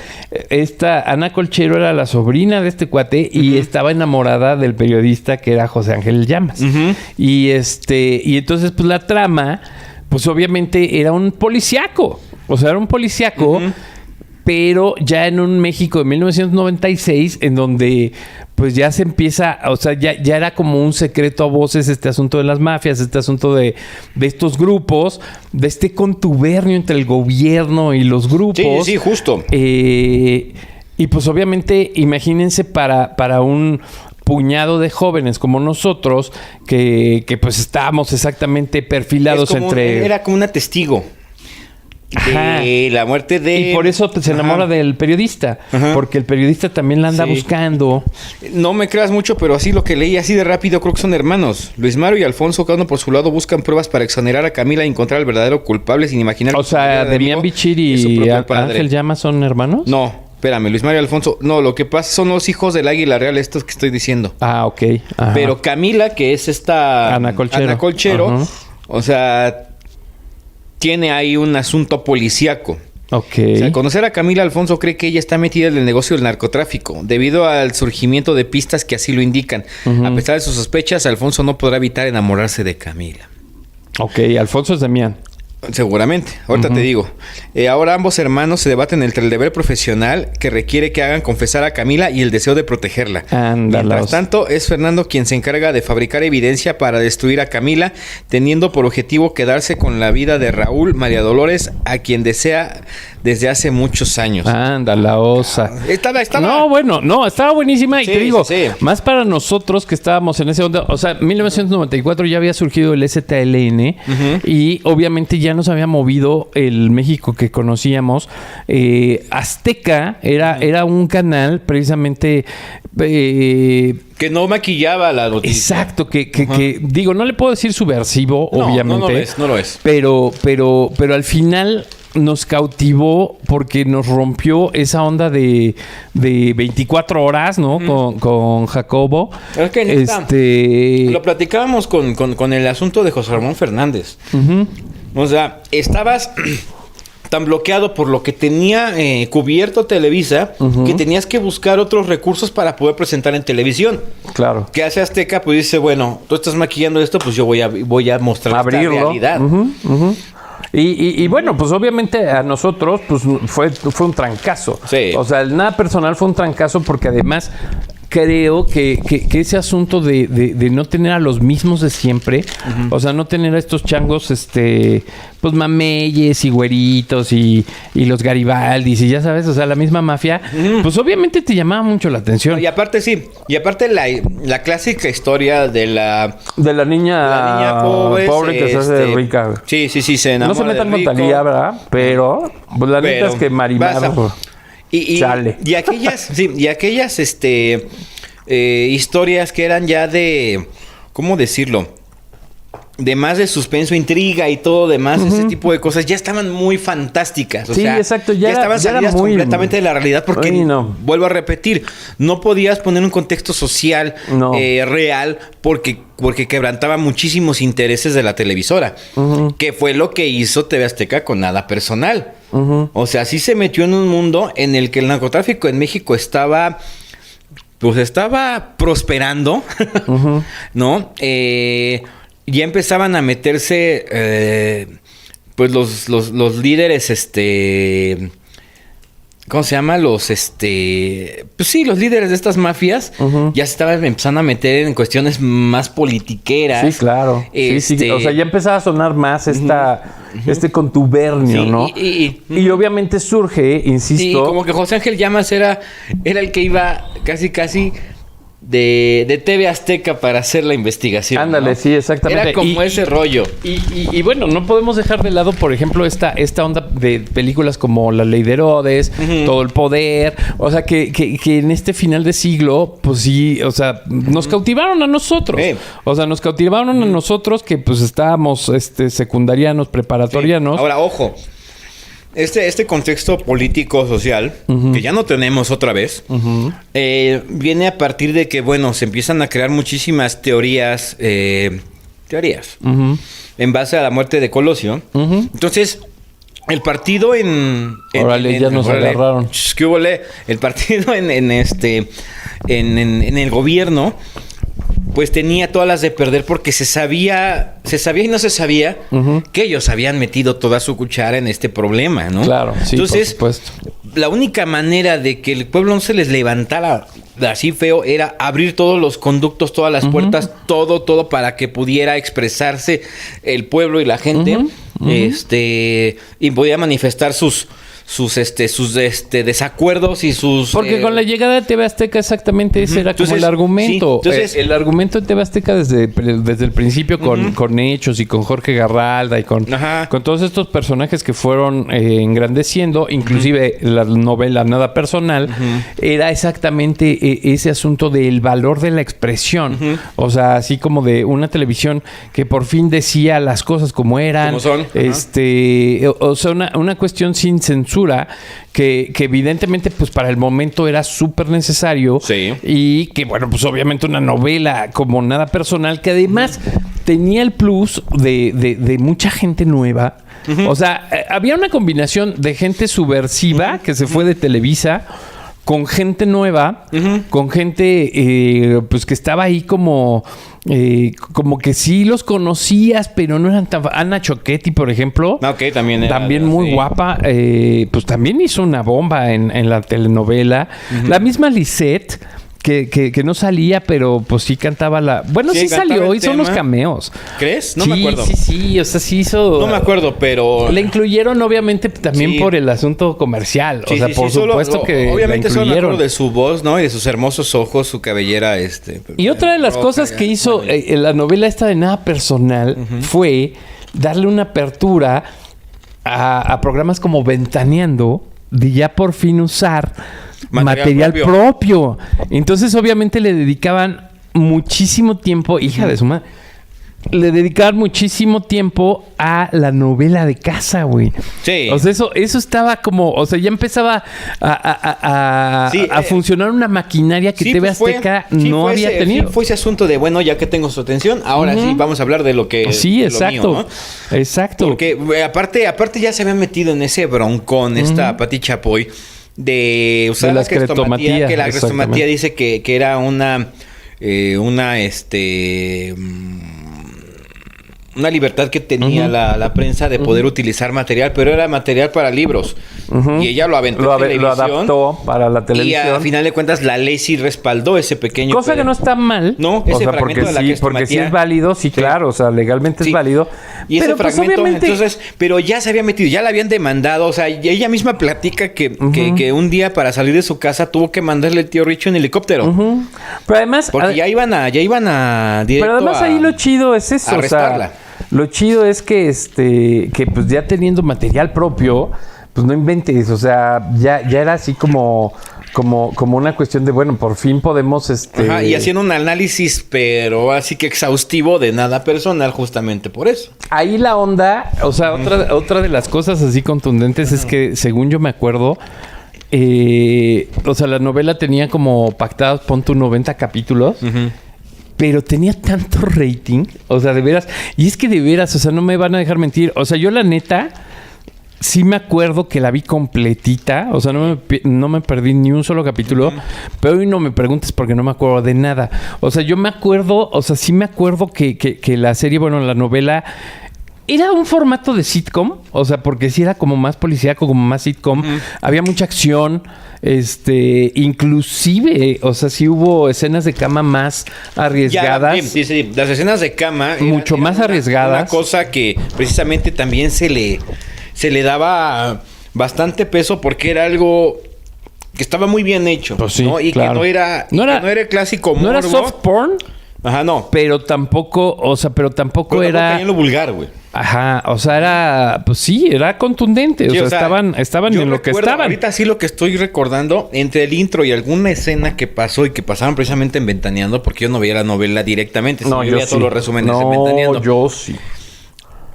Ana Colchero era la sobrina de este cuate uh-huh. y estaba enamorada del periodista que era José Ángel Llamas. Uh-huh. Y entonces, pues la trama... Pues obviamente era un policíaco. O sea, era un policíaco, uh-huh. pero ya en un México de 1996, en donde pues ya se empieza, o sea, ya era como un secreto a voces este asunto de las mafias, este asunto de estos grupos, de este contubernio entre el gobierno y los grupos. Sí, justo. Y pues obviamente, imagínense para un puñado de jóvenes como nosotros que pues estábamos exactamente perfilados era como una testigo de la muerte de... Y por eso se enamora del periodista. Ajá. Porque el periodista también la anda buscando. No me creas mucho, pero así lo que leí así de rápido, creo que son hermanos. Luis Mario y Alfonso, cada uno por su lado, buscan pruebas para exonerar a Camila y encontrar al verdadero culpable sin imaginar... O sea, Demián Bichir y Ángel Llamas son hermanos. No. Espérame, Luis Mario Alfonso. No, lo que pasa son los hijos del Águila Real, estos que estoy diciendo. Ah, ok. Ajá. Pero Camila, que es esta... Ana Colchero. Uh-huh. O sea, tiene ahí un asunto policíaco. Ok. O sea, al conocer a Camila, Alfonso cree que ella está metida en el negocio del narcotráfico, debido al surgimiento de pistas que así lo indican. Uh-huh. A pesar de sus sospechas, Alfonso no podrá evitar enamorarse de Camila. Ok, Alfonso es Demián. Seguramente. Ahorita te digo. Ahora ambos hermanos se debaten entre el deber profesional que requiere que hagan confesar a Camila y el deseo de protegerla. Mientras tanto, es Fernando quien se encarga de fabricar evidencia para destruir a Camila, teniendo por objetivo quedarse con la vida de Raúl María Dolores, a quien desea desde hace muchos años. Anda, la osa. Estaba... Estaba buenísima. Y sí, te digo, sí. Más para nosotros que estábamos en ese onda. O sea, en 1994 ya había surgido el STLN y obviamente ya nos había movido el México que conocíamos. Azteca era un canal precisamente... que no maquillaba la noticia. Exacto, que digo, no le puedo decir subversivo, obviamente. No lo es. Pero al final nos cautivó porque nos rompió esa onda de 24 horas, ¿no? Con Jacobo. Es que lo platicábamos con el asunto de José Ramón Fernández. O sea, estabas tan bloqueado por lo que tenía cubierto Televisa que tenías que buscar otros recursos para poder presentar en televisión. Claro. ¿Qué hace Azteca? Pues dice, bueno, tú estás maquillando esto, pues yo voy a mostrar esta realidad. Y bueno, pues obviamente a nosotros pues fue un trancazo. Sí. O sea, el nada personal fue un trancazo porque además creo que ese asunto de no tener a los mismos de siempre, o sea, no tener a estos changos, pues mameyes y güeritos y los Garibaldis y ya sabes, o sea, la misma mafia, pues obviamente te llamaba mucho la atención. Y aparte la clásica historia de la niña pobre que se hace rica. Sí, se enamora. No se metan con Talía, ¿verdad? Pero pues la neta es que Marimar... Y aquellas historias que eran ya de, ¿cómo decirlo? De más de suspenso, intriga y todo demás, ese tipo de cosas ya estaban muy fantásticas. O sea, exacto. Ya estaban salidas completamente de la realidad porque, vuelvo a repetir, no podías poner un contexto social real porque quebrantaba muchísimos intereses de la televisora. Que fue lo que hizo TV Azteca con Nada Personal. O sea, sí se metió en un mundo en el que el narcotráfico en México estaba prosperando, ¿no? Ya empezaban a meterse pues los líderes, ¿cómo se llama? Los líderes de estas mafias ya se estaban empezando a meter en cuestiones más politiqueras. Sí, claro. Sí. O sea, ya empezaba a sonar más este contubernio, ¿no? Y obviamente surge, insisto... Sí, como que José Ángel Llamas era el que iba casi de TV Azteca para hacer la investigación. Ándale, ¿no? Sí, exactamente. Era como ese rollo. Y bueno, no podemos dejar de lado, por ejemplo, esta onda de películas como La Ley de Herodes, Todo el Poder. O sea, que en este final de siglo, pues sí, o sea, nos cautivaron a nosotros. O sea, nos cautivaron a nosotros que pues estábamos secundarianos, preparatorianos. Sí. Ahora, ojo. Este contexto político-social, que ya no tenemos otra vez, viene a partir de que, bueno, se empiezan a crear muchísimas teorías en base a la muerte de Colosio. Entonces, el partido ya nos agarraron. ¿Qué hubo? El partido en el gobierno... pues tenía todas las de perder porque se sabía y no se sabía que ellos habían metido toda su cuchara en este problema, ¿no? Claro, sí, entonces, por supuesto. La única manera de que el pueblo no se les levantara así feo era abrir todos los conductos, todas las puertas, todo para que pudiera expresarse el pueblo y la gente, y podía manifestar sus desacuerdos y sus... Porque con la llegada de TV Azteca exactamente ese era como el argumento. Sí, entonces, el argumento de TV Azteca desde el principio con Hechos y con Jorge Garralda y con todos estos personajes que fueron engrandeciendo, inclusive la novela Nada Personal, era exactamente ese asunto del valor de la expresión. O sea, así como de una televisión que por fin decía las cosas como eran. Como son. O sea, una cuestión sin censura que evidentemente pues para el momento era súper necesario y que bueno pues obviamente una novela como Nada Personal que además tenía el plus de mucha gente nueva. O sea, había una combinación de gente subversiva que se fue de Televisa con gente nueva, con gente pues que estaba ahí como que sí los conocías, pero no eran tan... Ana Choquetti, por ejemplo. Ok, también era... También muy guapa. Pues también hizo una bomba en la telenovela. La misma Lisette... Que no salía, pero pues sí cantaba la... Bueno, sí salió, hizo unos cameos. ¿Crees? No me acuerdo. Sí, o sea, sí hizo... No me acuerdo, pero... Le incluyeron obviamente también por el asunto comercial. O sea, por supuesto que obviamente la incluyeron. Solo me acuerdo de su voz, ¿no? Y de sus hermosos ojos, su cabellera, Y otra de las cosas que hizo en la novela esta de Nada Personal fue darle una apertura a programas como Ventaneando, de ya por fin usar material propio. Entonces, obviamente, le dedicaban muchísimo tiempo, hija de su madre. Le dedicaban muchísimo tiempo a la novela de casa, güey. Sí. O sea, eso estaba como... O sea, ya empezaba a funcionar una maquinaria que TV Azteca no había tenido. Fue ese asunto de, bueno, ya que tengo su atención, ahora sí vamos a hablar de lo que... Sí, de exacto. Lo mío, ¿no? Exacto. Porque, aparte ya se había metido en ese broncón esta Pati Chapoy de usar la crestomatía. Que la crestomatía dice que era una libertad que tenía la prensa de poder utilizar material, pero era material para libros. Y ella lo aventó en televisión. Lo adaptó para la televisión. Y a final de cuentas la ley sí respaldó ese pequeño... Cosa que no está mal. No, ese fragmento de la crestomatía. Porque sí es válido, sí, claro. O sea, legalmente es válido. Y ese pero fragmento, pues, obviamente... entonces... Pero ya se había metido, ya la habían demandado. O sea, ella misma platica que un día para salir de su casa tuvo que mandarle el tío Richo en helicóptero. Pero además... Porque ya iban a pero además ahí lo chido es eso. Arrestarla. O sea, lo chido es que que pues ya teniendo material propio, pues no inventes, o sea, ya era así como una cuestión de, bueno, por fin podemos y haciendo un análisis, pero así que exhaustivo de nada personal, justamente por eso. Ahí la onda, o sea, otra de las cosas así contundentes es que, según yo me acuerdo, o sea, la novela tenía como pactados, pon tu 90 capítulos. Pero tenía tanto rating, o sea, de veras. Y es que de veras, o sea, no me van a dejar mentir. O sea, yo la neta, sí me acuerdo que la vi completita. O sea, no me perdí ni un solo capítulo. Pero hoy no me preguntes porque no me acuerdo de nada. O sea, yo me acuerdo, o sea, sí me acuerdo que la serie, bueno, la novela... Era un formato de sitcom, o sea, porque sí era como más policíaco, como más sitcom. Había mucha acción, inclusive, o sea, sí hubo escenas de cama más arriesgadas. Sí. Las escenas de cama mucho más arriesgadas. Una cosa que precisamente también se le daba bastante peso porque era algo que estaba muy bien hecho, pues sí, ¿no? Y claro. que no era el clásico morbo. No era soft porn. Ajá, no. Pero tampoco era... Tampoco en lo vulgar, güey. Ajá, o sea, era... Pues sí, era contundente. Sí, o sea, estaban en lo que estaban. Ahorita sí lo que estoy recordando, entre el intro y alguna escena que pasó y que pasaban precisamente en Ventaneando, porque yo no veía la novela directamente, no, yo yo veía todos los resúmenes en No, Ventaneando. yo sí.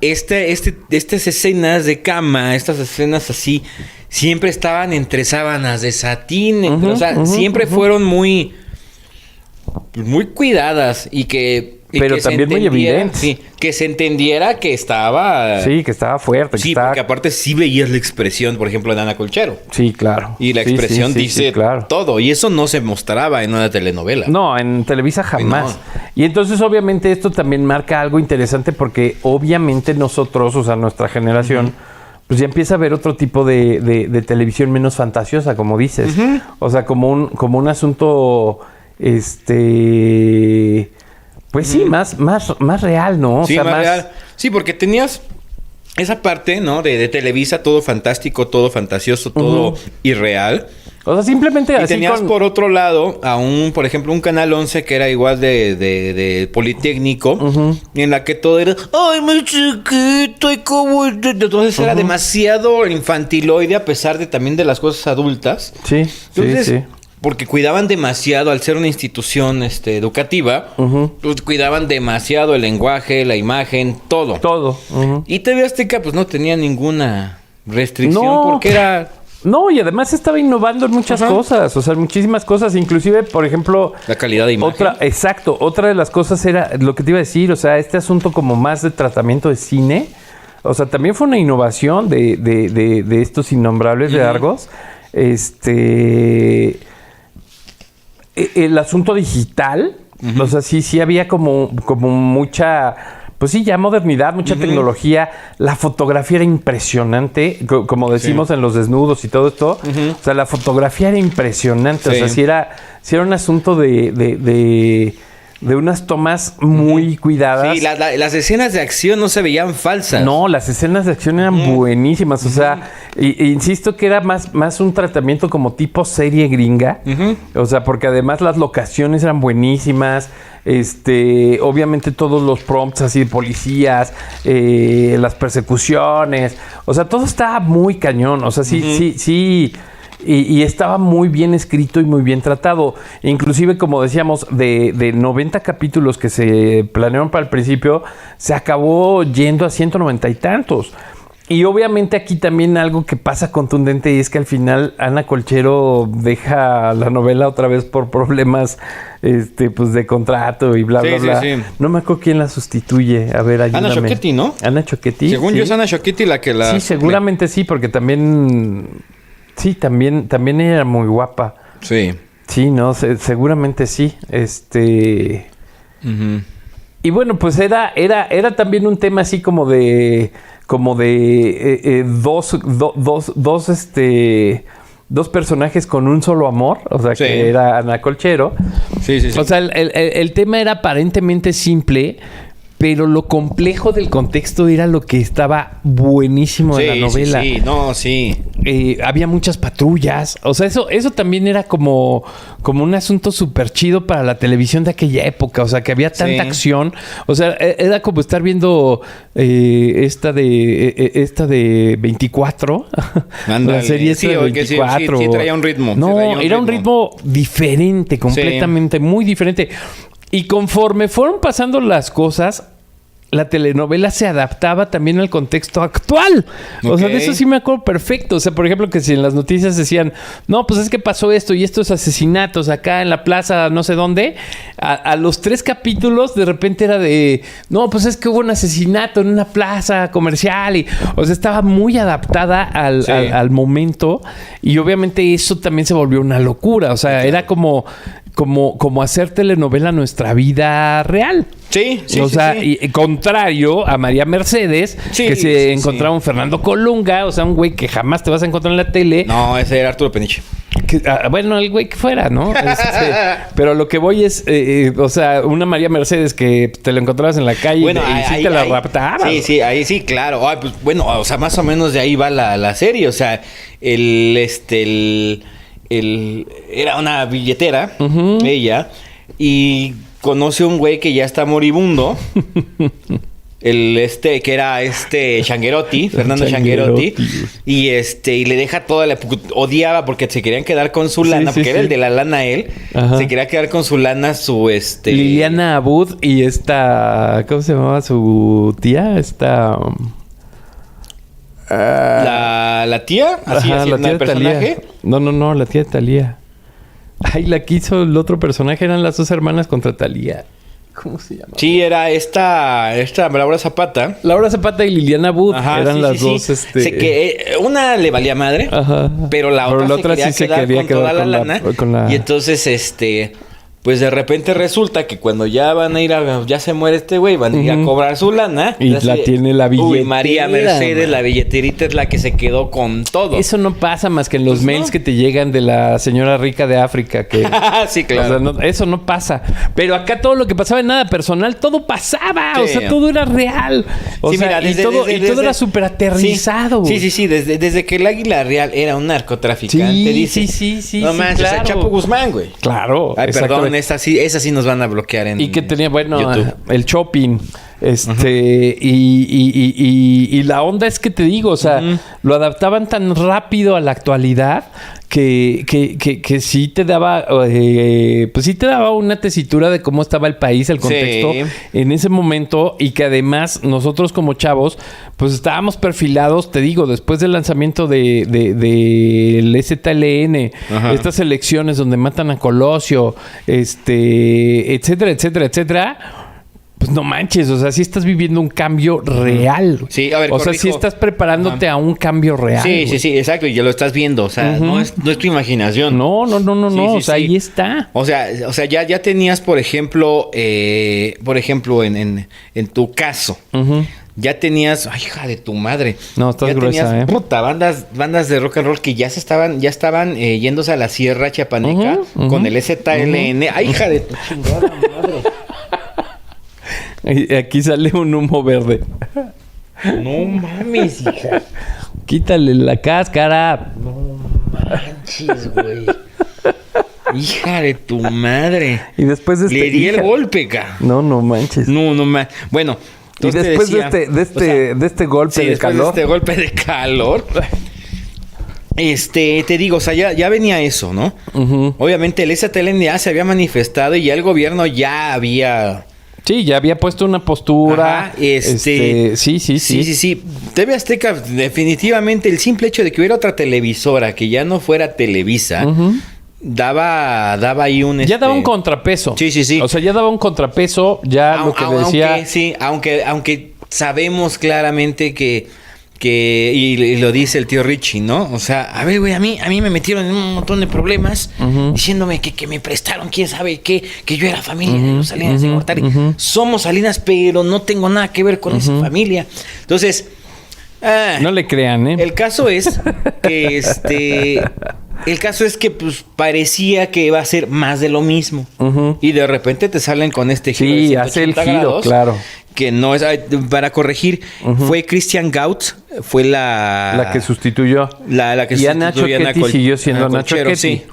Estas escenas de cama, estas escenas así, siempre estaban entre sábanas de satín. O sea, siempre fueron muy cuidadas y que... Pero también muy evidente. Sí, que se entendiera que estaba... Sí, que estaba fuerte. Sí, porque aparte sí veías la expresión, por ejemplo, de Ana Colchero. Sí, claro. Y la expresión dice todo. Y eso no se mostraba en una telenovela. No, en Televisa jamás. No. Y entonces, obviamente, esto también marca algo interesante porque, obviamente, nosotros, o sea, nuestra generación... pues ya empieza a ver otro tipo de televisión menos fantasiosa, como dices. O sea, como un asunto... Pues sí, más real, ¿no? Sí, o sea, más real. Sí, porque tenías esa parte, ¿no? De Televisa, todo fantástico, todo fantasioso, todo irreal. O sea, simplemente y así tenías por otro lado a por ejemplo, un Canal 11 que era igual de Politécnico, en la que todo era, ¡ay, mi chiquito! ¿Y cómo? Entonces era demasiado infantiloide a pesar de también de las cosas adultas. Sí, entonces, sí. Porque cuidaban demasiado, al ser una institución educativa, pues cuidaban demasiado el lenguaje, la imagen, todo. Todo. Y TV Azteca pues no tenía ninguna restricción porque era... No, y además estaba innovando en muchas cosas, o sea, muchísimas cosas, inclusive, por ejemplo... La calidad de imagen. Otra de las cosas era lo que te iba a decir, o sea, este asunto como más de tratamiento de cine, o sea, también fue una innovación de estos innombrables de Argos, el asunto digital. O sea, sí había como mucha... Pues sí, ya modernidad, mucha tecnología. La fotografía era impresionante, como decimos en los desnudos y todo esto. O sea, la fotografía era impresionante. O sea, sí era un asunto de unas tomas muy cuidadas. Sí, las escenas de acción no se veían falsas. No, las escenas de acción eran buenísimas. O sea, insisto que era más un tratamiento como tipo serie gringa. O sea, porque además las locaciones eran buenísimas. Obviamente todos los prompts así de policías, las persecuciones. O sea, todo estaba muy cañón. O sea, sí. Y estaba muy bien escrito y muy bien tratado. Inclusive, como decíamos, de 90 capítulos que se planearon para el principio, se acabó yendo a 190 y tantos. Y obviamente aquí también algo que pasa contundente y es que al final Ana Colchero deja la novela otra vez por problemas pues de contrato y bla, bla. Sí. No me acuerdo quién la sustituye. A ver, ayúdame. Ana Choquetti, ¿no? Ana Choquetti. Según yo es Ana Choquetti la que la... Sí, seguramente sí, porque también... Sí, también era muy guapa. Sí. Sí, no, seguramente sí. Y bueno, pues era también un tema así como de dos personajes con un solo amor, o sea, que era Ana Colchero. Sí. O sea, el tema era aparentemente simple, pero lo complejo del contexto era lo que estaba buenísimo en la novela. Sí. Había muchas patrullas. O sea, eso también era como un asunto súper chido para la televisión de aquella época. O sea, que había tanta acción. O sea, era como estar viendo esta de 24. Ándale. La serie esta de 24. Sí, traía un ritmo. No, era un ritmo diferente, completamente, muy diferente. Y conforme fueron pasando las cosas, la telenovela se adaptaba también al contexto actual. O sea, de eso sí me acuerdo perfecto. O sea, por ejemplo, que si en las noticias decían, no, pues es que pasó esto y estos asesinatos acá en la plaza no sé dónde, a los 3 capítulos de repente era de, no, pues es que hubo un asesinato en una plaza comercial. O sea, estaba muy adaptada al momento y obviamente eso también se volvió una locura. O sea, era como hacer telenovela nuestra vida real. Sí. O sea, y contrario a María Mercedes, que se encontraba un Fernando Colunga, o sea, un güey que jamás te vas a encontrar en la tele. No, ese era Arturo Peniche. Bueno, el güey que fuera, ¿no? Pero lo que voy es, o sea, una María Mercedes que te la encontrabas en la calle y sí te la raptabas. Sí, ahí sí, claro. Ay, pues, bueno, o sea, más o menos de ahí va la serie. O sea, era una billetera, ella, y conoce un güey que ya está moribundo. Que era Changuerotti, Fernando Changuerotti. Y le deja toda la... Odiaba porque se querían quedar con su lana, porque era el de la lana él. Ajá. Se quería quedar con su lana Liliana Abud y ¿cómo se llamaba su tía? ¿La tía? Así, ajá, la tía de personaje. Talía. No, la tía de Talía. Ay, la que hizo el otro personaje eran las 2 hermanas contra Talía. ¿Cómo se llama? Sí, era esta Laura Zapata. Laura Zapata y Liliana Wood eran las dos. Una le valía madre, pero la otra se quería quedar con toda la lana. Y entonces, pues de repente resulta que cuando ya van a ir ya se muere este güey, van a ir a cobrar su lana. Y la tiene la billetera. Uy, María Mercedes, la billeterita es la que se quedó con todo. Eso no pasa más que en los mails que te llegan de la señora rica de África. Sí, claro. O sea, eso no pasa. Pero acá todo lo que pasaba en nada personal, todo pasaba. Sí. O sea, todo era real. O sea, mira, todo era súper aterrizado. Sí. Desde que el Águila Real era un narcotraficante. Sí. No manches, claro. Chapo Guzmán, güey. Claro. Ay, perdón. Esa sí nos van a bloquear en y que tenía, YouTube. El shopping. Y la onda es que te digo, o sea, lo adaptaban tan rápido a la actualidad que sí te daba, pues sí te daba una tesitura de cómo estaba el país, el contexto en ese momento, y que además nosotros como chavos, pues estábamos perfilados, te digo, después del lanzamiento del ZLN, estas elecciones donde matan a Colosio, etcétera. pues no manches, o sea, sí estás viviendo un cambio real. Sí, a ver, o sea, sí estás preparándote a un cambio real. Sí, exacto, y ya lo estás viendo, o sea, no es tu imaginación. No, o sea, ahí está. O sea, ya tenías, por ejemplo, en tu caso, ya tenías, ay, hija de tu madre. No, estás ya gruesa, tenías, puta, bandas de rock and roll que ya estaban yéndose a la Sierra Chiapaneca con el ZLN. Ay, hija de tu chingada madre. Aquí sale un humo verde. No mames, hija. Quítale la cáscara. No manches, güey. Hija de tu madre. Y después de este... Le di el golpe, ca. No manches. No manches. Bueno. Y después de este golpe de calor. De este golpe de calor. Te digo, o sea, ya venía eso, ¿no? Obviamente el ZLN ya se había manifestado y ya el gobierno ya había... Sí, ya había puesto una postura. Ajá, Sí. TV Azteca, definitivamente, el simple hecho de que hubiera otra televisora que ya no fuera Televisa, daba ahí un... Ya daba un contrapeso. Sí. O sea, ya daba un contrapeso, ya lo que decía... Aunque sabemos claramente y lo dice el tío Richie, ¿no? O sea, a ver, güey, a mí me metieron en un montón de problemas diciéndome que me prestaron, quién sabe qué, que yo era familia de los Salinas de Gortari. Somos Salinas, pero no tengo nada que ver con esa familia. Entonces, no le crean, ¿eh? El caso es que pues parecía que iba a ser más de lo mismo. Y de repente te salen con este giro de 180 hace el giro, grados, claro. Que no es para corregir. Fue Christian Gautz, fue la que sustituyó. La que y sustituyó a Nacho Ketty siguió siendo Nacho Ketty. Sí,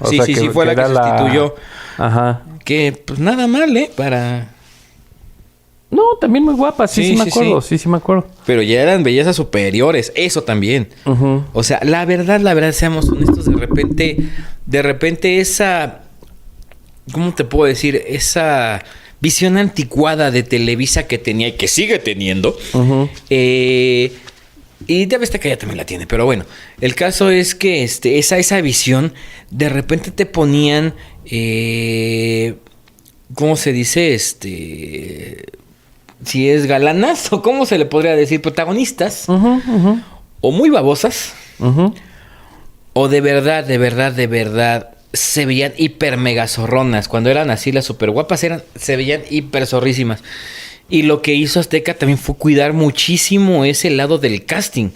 fue la que sustituyó. Ajá. Que pues nada mal, para... No, también muy guapa, sí me acuerdo, sí me acuerdo. Pero ya eran bellezas superiores, eso también. O sea, la verdad, seamos honestos, de repente esa, ¿cómo te puedo decir? Esa visión anticuada de Televisa que tenía y que sigue teniendo. Y TV Azteca ya también la tiene, pero bueno, el caso es que esa visión, de repente te ponían, ¿cómo se dice? Si es galanas o cómo se le podría decir, protagonistas, o muy babosas, o de verdad se veían hiper mega zorronas. Cuando eran así las super guapas se veían hiper zorrísimas. Y lo que hizo Azteca también fue cuidar muchísimo ese lado del casting,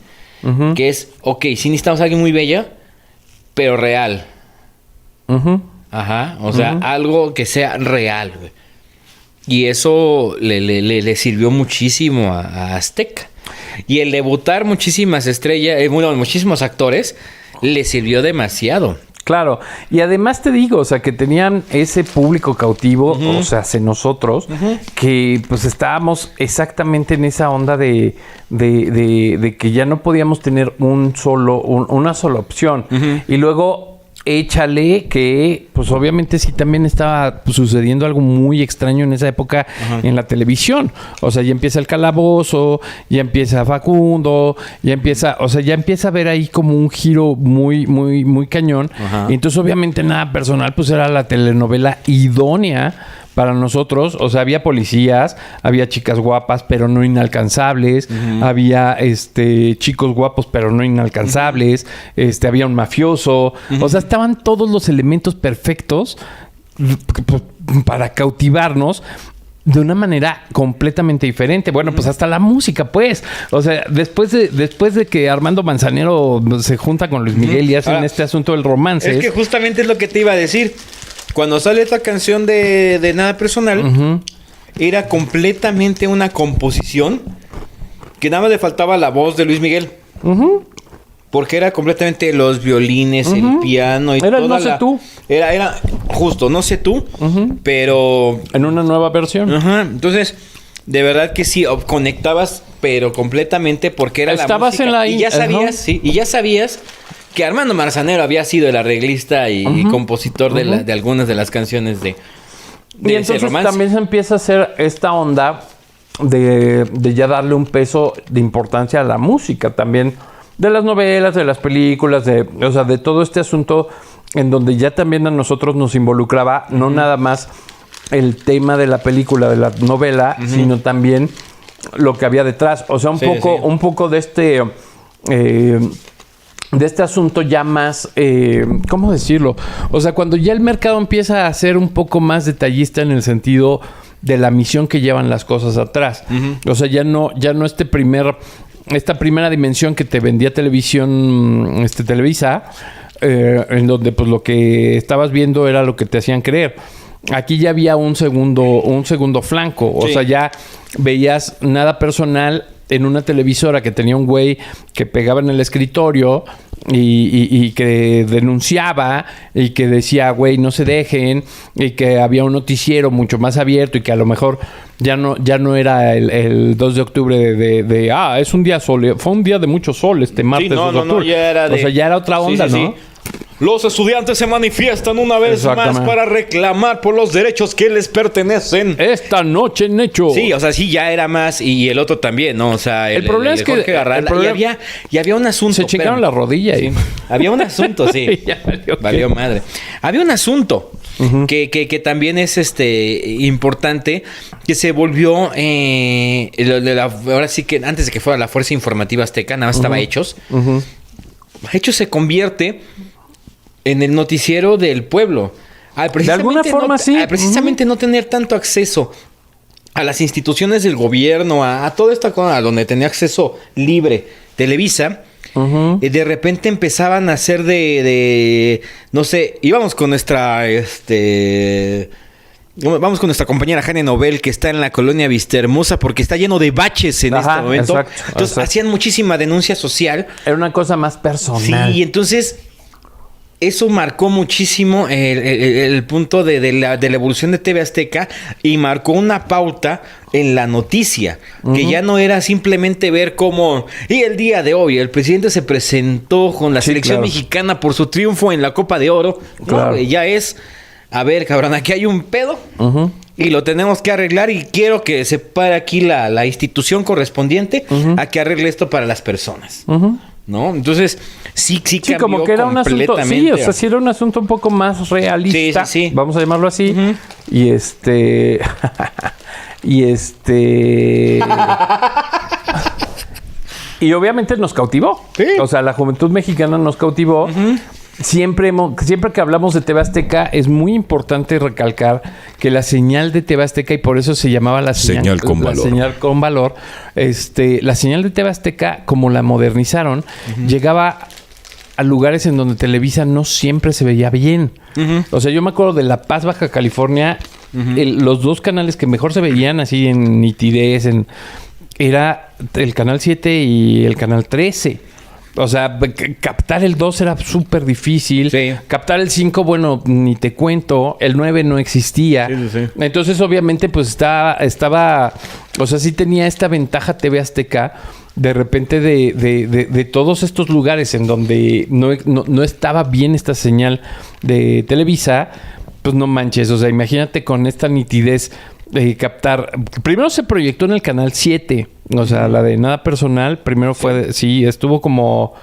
que es, ok, sí necesitamos a alguien muy bella, pero real. Ajá, o sea, algo que sea real, güey. Y eso le sirvió muchísimo a Azteca. Y el debutar muchísimas estrellas, muchísimos actores, le sirvió demasiado. Claro. Y además te digo, o sea, que tenían ese público cautivo, o sea, nosotros, que pues estábamos exactamente en esa onda de que ya no podíamos tener una sola opción. Y luego... Échale que, pues obviamente sí también estaba sucediendo algo muy extraño en esa época en la televisión. O sea, ya empieza el Calabozo, ya empieza Facundo, ya empieza a ver ahí como un giro muy, muy, muy cañón. Y entonces obviamente nada personal, pues era la telenovela idónea para nosotros. O sea, había policías, había chicas guapas, pero no inalcanzables. Había chicos guapos, pero no inalcanzables. Había un mafioso. O sea, estaban todos los elementos perfectos para cautivarnos de una manera completamente diferente. Bueno, pues hasta la música, pues. O sea, después de que Armando Manzanero se junta con Luis Miguel y hacen este asunto del romance. Es que justamente es lo que te iba a decir. Cuando sale esta canción de Nada Personal, era completamente una composición que nada más le faltaba la voz de Luis Miguel. Porque era completamente los violines, el piano y era toda No sé tú. Era justo, No sé tú, pero... en una nueva versión. Entonces, de verdad que sí, conectabas, pero completamente porque era estabas la música. En la y ya sabías, y ya sabías... que Armando Manzanero había sido el arreglista y compositor de algunas de las canciones de y entonces también se empieza a hacer esta onda de ya darle un peso de importancia a la música también, de las novelas, de las películas, de todo este asunto en donde ya también a nosotros nos involucraba no nada más el tema de la película, de la novela, sino también lo que había detrás. O sea, un poco de este asunto ya más, ¿cómo decirlo? O sea, cuando ya el mercado empieza a ser un poco más detallista en el sentido de la misión que llevan las cosas atrás. O sea, ya no esta primera dimensión que te vendía televisión, Televisa, en donde pues lo que estabas viendo era lo que te hacían creer. Aquí ya había un segundo flanco. O sea, ya veías nada personal en una televisora que tenía un güey que pegaba en el escritorio y que denunciaba y que decía, güey, no se dejen, y que había un noticiero mucho más abierto y que a lo mejor ya no era el 2 de octubre es un día sol, fue un día de mucho sol martes 2 de octubre. Ya era o sea, ya era otra onda, ¿no? Los estudiantes se manifiestan una vez más para reclamar por los derechos que les pertenecen. Esta noche en hecho. Sí, o sea, sí, ya era más. Y el otro también, ¿no? O sea, el problema es que y había un asunto. Se chingaron la rodilla ahí. Había un asunto, sí. Valió madre. Había un asunto que también es importante, que se volvió ahora sí que antes de que fuera la Fuerza Informativa Azteca, nada más estaba Hechos. Hechos se convierte en el noticiero del pueblo. De alguna forma, sí. Precisamente no tener tanto acceso a las instituciones del gobierno, a toda esta cosa donde tenía acceso libre Televisa, de repente empezaban a hacer no sé, íbamos con nuestra vamos con nuestra compañera Jania Nobel, que está en la colonia Vistahermosa, porque está lleno de baches en este momento. Entonces hacían muchísima denuncia social. Era una cosa más personal. Sí, y entonces eso marcó muchísimo el punto de la evolución de TV Azteca, y marcó una pauta en la noticia, que ya no era simplemente ver cómo... Y el día de hoy el presidente se presentó con la selección mexicana por su triunfo en la Copa de Oro. Claro. No, ya es... A ver, cabrón, aquí hay un pedo y lo tenemos que arreglar, y quiero que se pare aquí la institución correspondiente a que arregle esto para las personas. ¿No? Entonces, sí cambió como que era un asunto, sí, o sea, sí era un asunto un poco más realista, sí. Vamos a llamarlo así. Y y obviamente nos cautivó. Sí. O sea, la juventud mexicana nos cautivó. Siempre que hablamos de TV Azteca es muy importante recalcar que la señal de TV Azteca, y por eso se llamaba la señal con valor, la señal de TV Azteca, como la modernizaron, llegaba a lugares en donde Televisa no siempre se veía bien. O sea, yo me acuerdo de La Paz, Baja California, los dos canales que mejor se veían así en nitidez, era el Canal 7 y el Canal 13. O sea, captar el 2 era súper difícil. Sí. Captar el 5, bueno, ni te cuento. El 9 no existía. Sí. Entonces, obviamente, pues estaba... O sea, sí tenía esta ventaja TV Azteca de repente de todos estos lugares en donde no estaba bien esta señal de Televisa. Pues no manches. O sea, imagínate con esta nitidez captar... Primero se proyectó en el Canal 7... O sea, la de Nada Personal, primero fue... Sí, estuvo como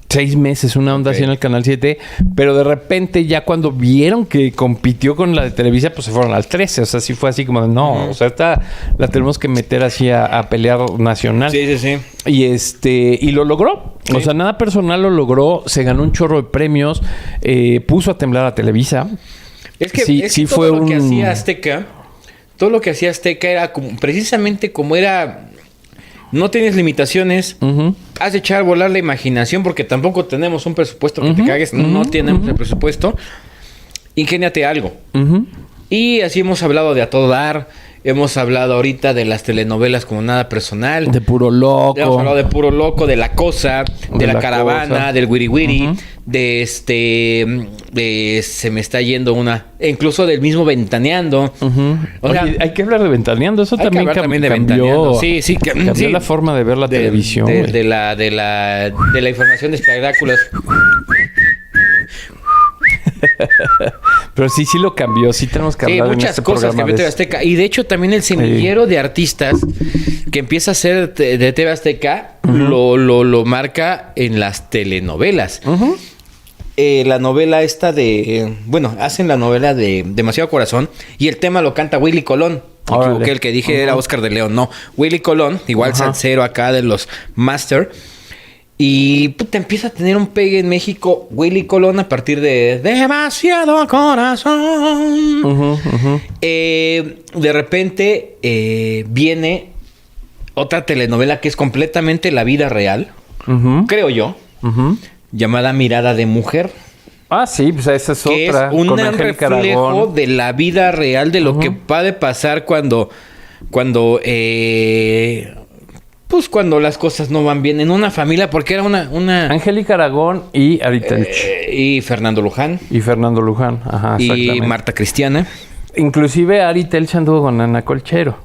6 meses, una onda así en el Canal 7. Pero de repente, ya cuando vieron que compitió con la de Televisa, pues se fueron al 13. O sea, sí fue así como de, no, o sea, esta la tenemos que meter así a pelear nacional. Sí. Y lo logró. Sí. O sea, Nada Personal lo logró. Se ganó un chorro de premios. Puso a temblar a Televisa. Es que fue todo lo que hacía Azteca... Todo lo que hacía Azteca era precisamente como era... No tienes limitaciones. Has de echar a volar la imaginación, porque tampoco tenemos un presupuesto que te cagues. No tenemos el presupuesto. Ingéniate algo. Y así hemos hablado de A Todo Dar. Hemos hablado ahorita de las telenovelas como Nada Personal. De Puro Loco. Hemos hablado de Puro Loco, de La Cosa, de La Caravana, cosa. Del Wiri Wiri, de se me está yendo una... Incluso del mismo Ventaneando. O sea, hay que hablar de Ventaneando. Eso también cambió. Sí, cambió la forma de ver la televisión. De la información de espectáculos. Pero sí lo cambió. Sí tenemos que hablar de muchas cosas cambió TV Azteca. Y de hecho también el semillero de artistas que empieza a ser de TV Azteca lo marca en las telenovelas. la novela esta de... Bueno, hacen la novela de Demasiado Corazón y el tema lo canta Willy Colón. Me equivoqué, el que dije era Oscar de León. No, Willy Colón, igual salsero acá de los Master. Y puta, empieza a tener un pegue en México Willy Colón a partir de Demasiado Corazón. De repente viene otra telenovela que es completamente la vida real, creo yo, llamada Mirada de Mujer. Ah, sí, pues esa es que otra. Es un reflejo de la vida real de lo que puede pasar cuando pues cuando las cosas no van bien en una familia, porque era una... Angélica Aragón y Ari Telch. Y Fernando Luján. Y Fernando Luján, ajá, y Marta Cristiana. Inclusive Ari Telch anduvo con Ana Colchero.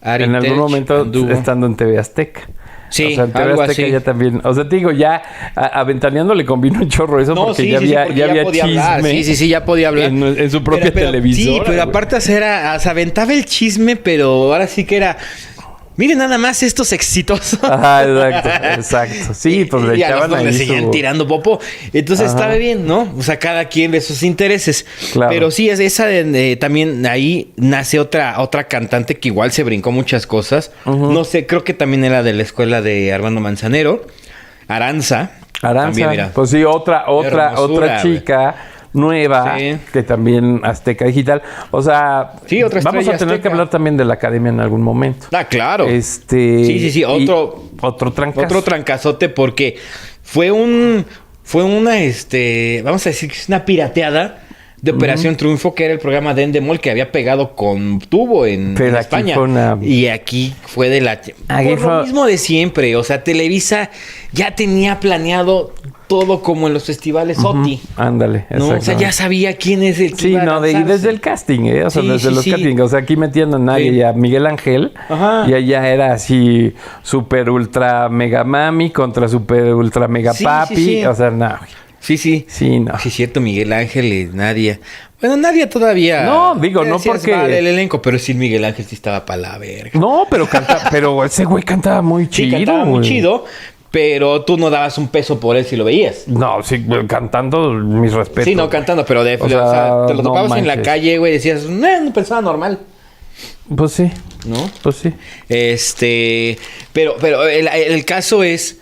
Ari en algún Telch momento anduvo. Estando en TV Azteca. Sí, o sea, en TV algo Azteca así. ya también... O sea, te digo, ya Aventaneando le convino un chorro eso porque ya había podía chisme. hablar. Sí, ya podía hablar. En su propia televisora. Sí, pero aparte se aventaba el chisme, pero ahora sí que era... Miren nada más estos exitosos. Ajá, exacto. Sí, pues le echaban ahí le seguían tirando popo. Entonces estaba bien, ¿no? O sea, cada quien ve sus intereses. Claro. Pero sí, esa también ahí nace otra cantante que igual se brincó muchas cosas. No sé, creo que también era de la escuela de Armando Manzanero. Aranza. También, mira. Pues sí, otra chica nueva, que también Azteca Digital. O sea, sí, otra vamos a tener Azteca. que hablar también de la academia en algún momento. Ah, claro. Sí. Otro trancazo. Otro trancazote porque fue una, vamos a decir que es una pirateada de Operación Triunfo, que era el programa de Endemol que había pegado con tubo en España. Y aquí fue de la... lo mismo de siempre. O sea, Televisa ya tenía planeado todo como en los festivales OTI. Ándale, ¿no? O sea, ya sabía quién es el que sí, iba a lanzarse. y desde el casting, O sea, desde los castings. O sea, aquí metiendo a nadie y a Miguel Ángel. Y allá era así, super ultra mega mami contra super ultra mega papi. O sea, no. Sí, no. Sí, es cierto, Miguel Ángel y Nadia. Bueno, Nadia todavía... No, digo, no porque... Vale el elenco, pero sí, Miguel Ángel sí estaba para la verga. No, pero ese güey cantaba muy chido. Sí, cantaba muy chido. Pero tú no dabas un peso por él si lo veías. No, sí, cantando, mis respetos. Sí, no, cantando, pero te lo topabas en la calle, güey, decías, una persona normal. Pues sí. ¿No? Pues sí. Pero el caso es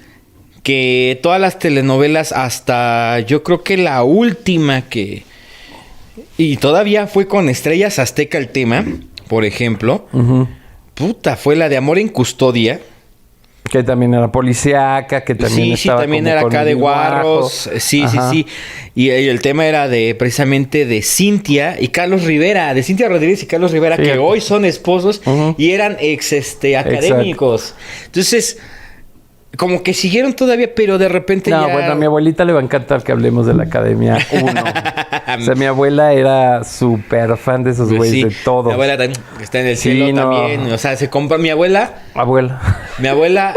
que todas las telenovelas, hasta yo creo que la última que... Y todavía fue con Estrellas Azteca el tema, por ejemplo. Puta, fue la de Amor en Custodia. Que también era policíaca, que también estaba también como era con acá de Guarro. Guarros. Sí. Y el tema era precisamente de Cintia y Carlos Rivera, de Cintia Rodríguez y Carlos Rivera, que hoy son esposos y eran académicos. Entonces, como que siguieron todavía, pero de repente no, bueno, a mi abuelita le va a encantar que hablemos de la Academia 1. O sea, mi abuela era súper fan de esos güeyes, de todo. Mi abuela también está en el cielo también. O sea, se compra mi abuela. Mi abuela,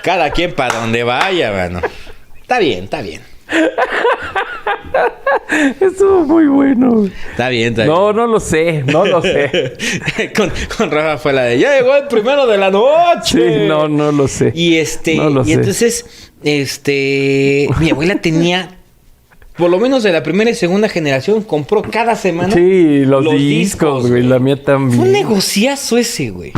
cada quien para donde vaya, mano. Está bien. Estuvo muy bueno. Está bien. No lo sé. con Rafa fue la de ya llegó el primero de la noche. Sí, no lo sé. Y entonces, mi abuela tenía, por lo menos de la primera y segunda generación, compró cada semana. Sí, los discos, güey. La mía también. Fue un negociazo ese, güey.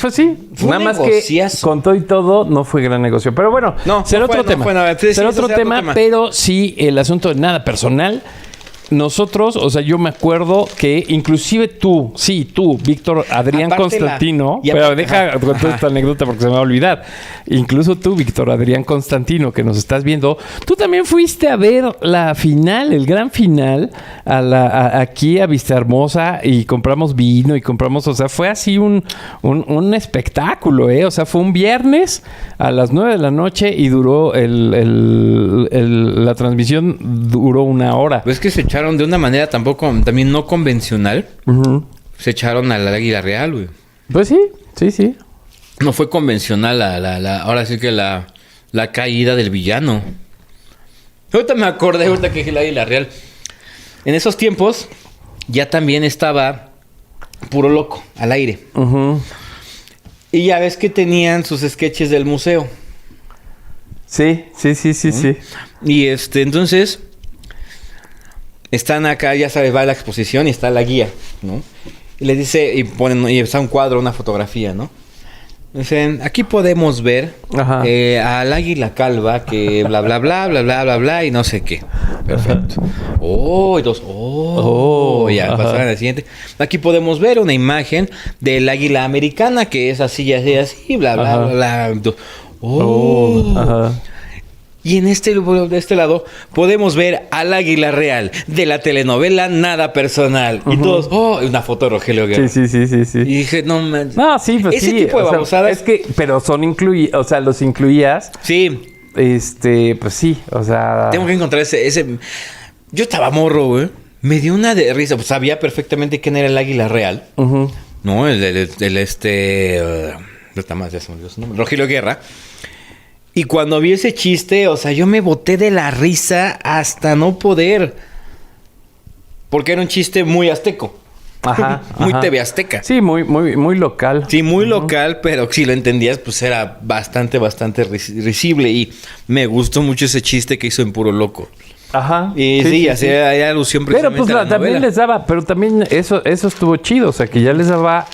Pues sí, nada más que con todo y todo no fue gran negocio. Pero bueno, será otro tema. Será otro tema, pero sí el asunto de nada personal. Nosotros, o sea, yo me acuerdo que inclusive tú, Víctor Adrián Constantino, pero deja contar esta anécdota porque se me va a olvidar. Incluso tú, Víctor Adrián Constantino, que nos estás viendo, tú también fuiste a ver la final, el gran final, aquí a Vista Hermosa y compramos vino y compramos, o sea, fue así un espectáculo, O sea, fue un viernes a las 9 de la noche y duró la transmisión duró 1 hora. Pues es que se echaron de una manera también no convencional. Se echaron al Águila Real, güey. Pues sí. No fue convencional ahora sí que la caída del villano. Ahorita me acordé, ahorita que dije el Águila Real. En esos tiempos ya también estaba Puro Loco al aire. Y ya ves que tenían sus sketches del museo. Sí. Y entonces, están acá, ya sabes, va la exposición y está la guía, ¿no? Y les dice, y está un cuadro, una fotografía, ¿no? Dicen, aquí podemos ver al águila calva que bla, bla, bla, bla, bla, bla, bla, y no sé qué. Perfecto. Ya, pasaron al siguiente. Aquí podemos ver una imagen del águila americana que es así, así, así, bla, bla, bla, bla. Y de este lado, podemos ver al águila real de la telenovela Nada Personal. Y todos, una foto de Rogelio Guerra. Sí. Y dije, no manches. No, sí, pues ese sí. tipo de babosadas. Es que, pero los incluías. Sí. Pues sí, o sea. Tengo que encontrar ese. Yo estaba morro, güey. Me dio una de risa. Pues sabía perfectamente quién era el águila real. ¿No? Rogelio Guerra. Y cuando vi ese chiste, o sea, yo me boté de la risa hasta no poder. Porque era un chiste muy azteco. Muy TV Azteca. Sí, muy local. Sí, muy local, pero si lo entendías, pues era bastante risible. Y me gustó mucho ese chiste que hizo en Puro Loco. Y sí, hacía alusión precisamente pero pues a la también novela. les daba, pero también eso estuvo chido, o sea, que ya les daba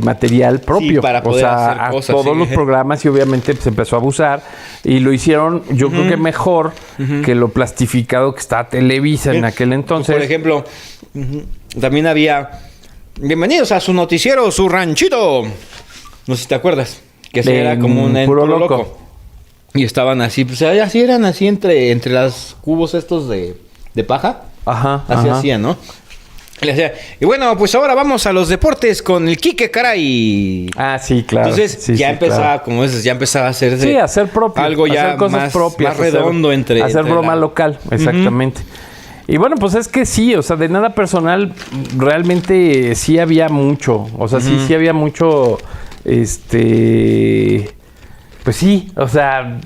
material propio, para poder hacer a cosas, todos los programas, y obviamente se empezó a abusar y lo hicieron, yo creo que mejor que lo plastificado que estaba Televisa en aquel entonces. Por ejemplo, también había bienvenidos a su noticiero, su ranchito. No sé si te acuerdas, que era como un Puro Loco. Y estaban así, pues así eran así entre los cubos estos de paja. Así hacían, ¿no? Y bueno, pues ahora vamos a los deportes con el Quique, caray. Sí, claro. Entonces ya empezaba, claro, como dices, ya empezaba a hacerse... Sí, hacer propio. Algo ya hacer cosas más, propias, más redondo hacer broma local, exactamente. Y bueno, pues es que sí, o sea, de Nada Personal realmente sí había mucho. O sea, sí había mucho, pues sí, o sea...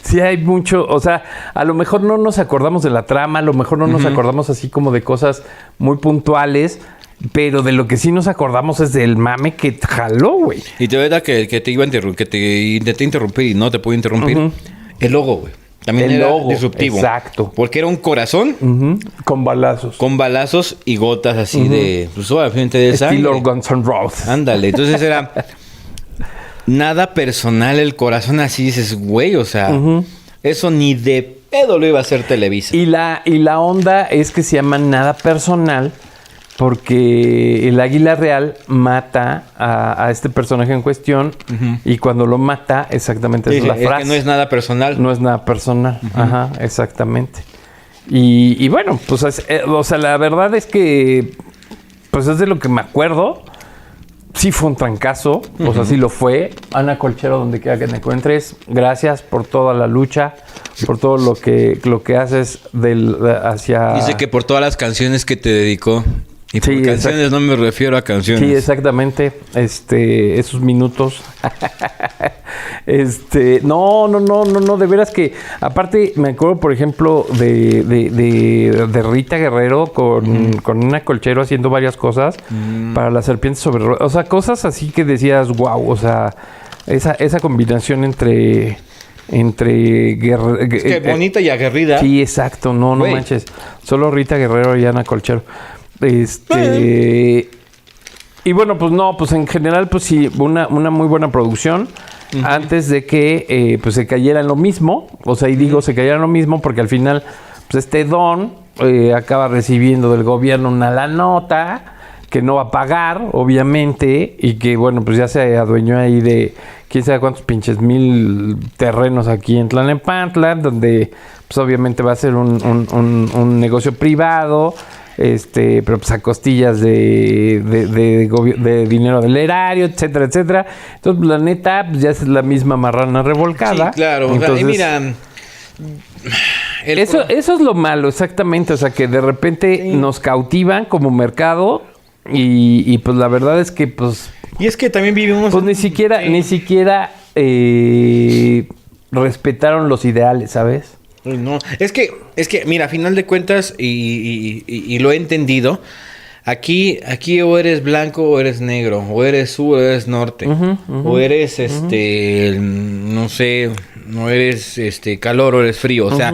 Sí hay mucho, o sea, a lo mejor no nos acordamos de la trama, a lo mejor no nos acordamos así como de cosas muy puntuales, pero de lo que sí nos acordamos es del mame que jaló, güey. Y te verdad que te iba a que te intenté interrumpir y no te pude interrumpir. El logo, güey. También era disruptivo. Exacto. Porque era un corazón con balazos. Con balazos y gotas así de, pues obviamente de sangre. Estilo Guns N' Roses. Ándale, entonces era... Nada personal, el corazón así, dices, güey, o sea, eso ni de pedo lo iba a hacer Televisa. Y la onda es que se llama Nada Personal porque el águila real mata a este personaje en cuestión y cuando lo mata, exactamente esa es la frase. Que no es nada personal. No es nada personal, exactamente. Y bueno, pues, o sea, la verdad es que, pues es de lo que me acuerdo. Sí fue un trancazo, o sea, sí lo fue. Ana Colchero, donde quiera que te encuentres, gracias por toda la lucha, por todo lo que haces hacia... Dice que por todas las canciones que te dedicó. Y por canciones no me refiero a canciones. Sí, exactamente. Esos minutos. No, de veras que... Aparte, me acuerdo, por ejemplo, de Rita Guerrero con una Colchero haciendo varias cosas para las serpientes sobre ruedas. O sea, cosas así que decías, wow, o sea, esa combinación entre es que bonita y aguerrida. Sí, exacto. No manches. Solo Rita Guerrero y Ana Colchero. Y bueno, pues no, pues en general, pues sí, una muy buena producción. Antes de que pues se cayera en lo mismo. O sea, y digo, se cayera en lo mismo porque al final, pues Don acaba recibiendo del gobierno una la nota que no va a pagar, obviamente, y que bueno, pues ya se adueñó ahí de quién sabe cuántos pinches 1000 terrenos aquí en Tlalnepantla, donde pues obviamente va a ser un negocio privado. Pero pues a costillas de dinero del erario, etcétera, etcétera. Entonces, la neta, pues ya es la misma marrana revolcada. Sí, claro. Entonces, o sea, y mira... Eso es lo malo, exactamente. O sea, que de repente nos cautivan como mercado y pues la verdad es que pues... Y es que también vivimos... Pues ni siquiera respetaron los ideales, ¿sabes? No, es que, mira, a final de cuentas, y lo he entendido, aquí o eres blanco o eres negro, o eres sur o eres norte, o eres, no sé, no eres calor o eres frío. O sea,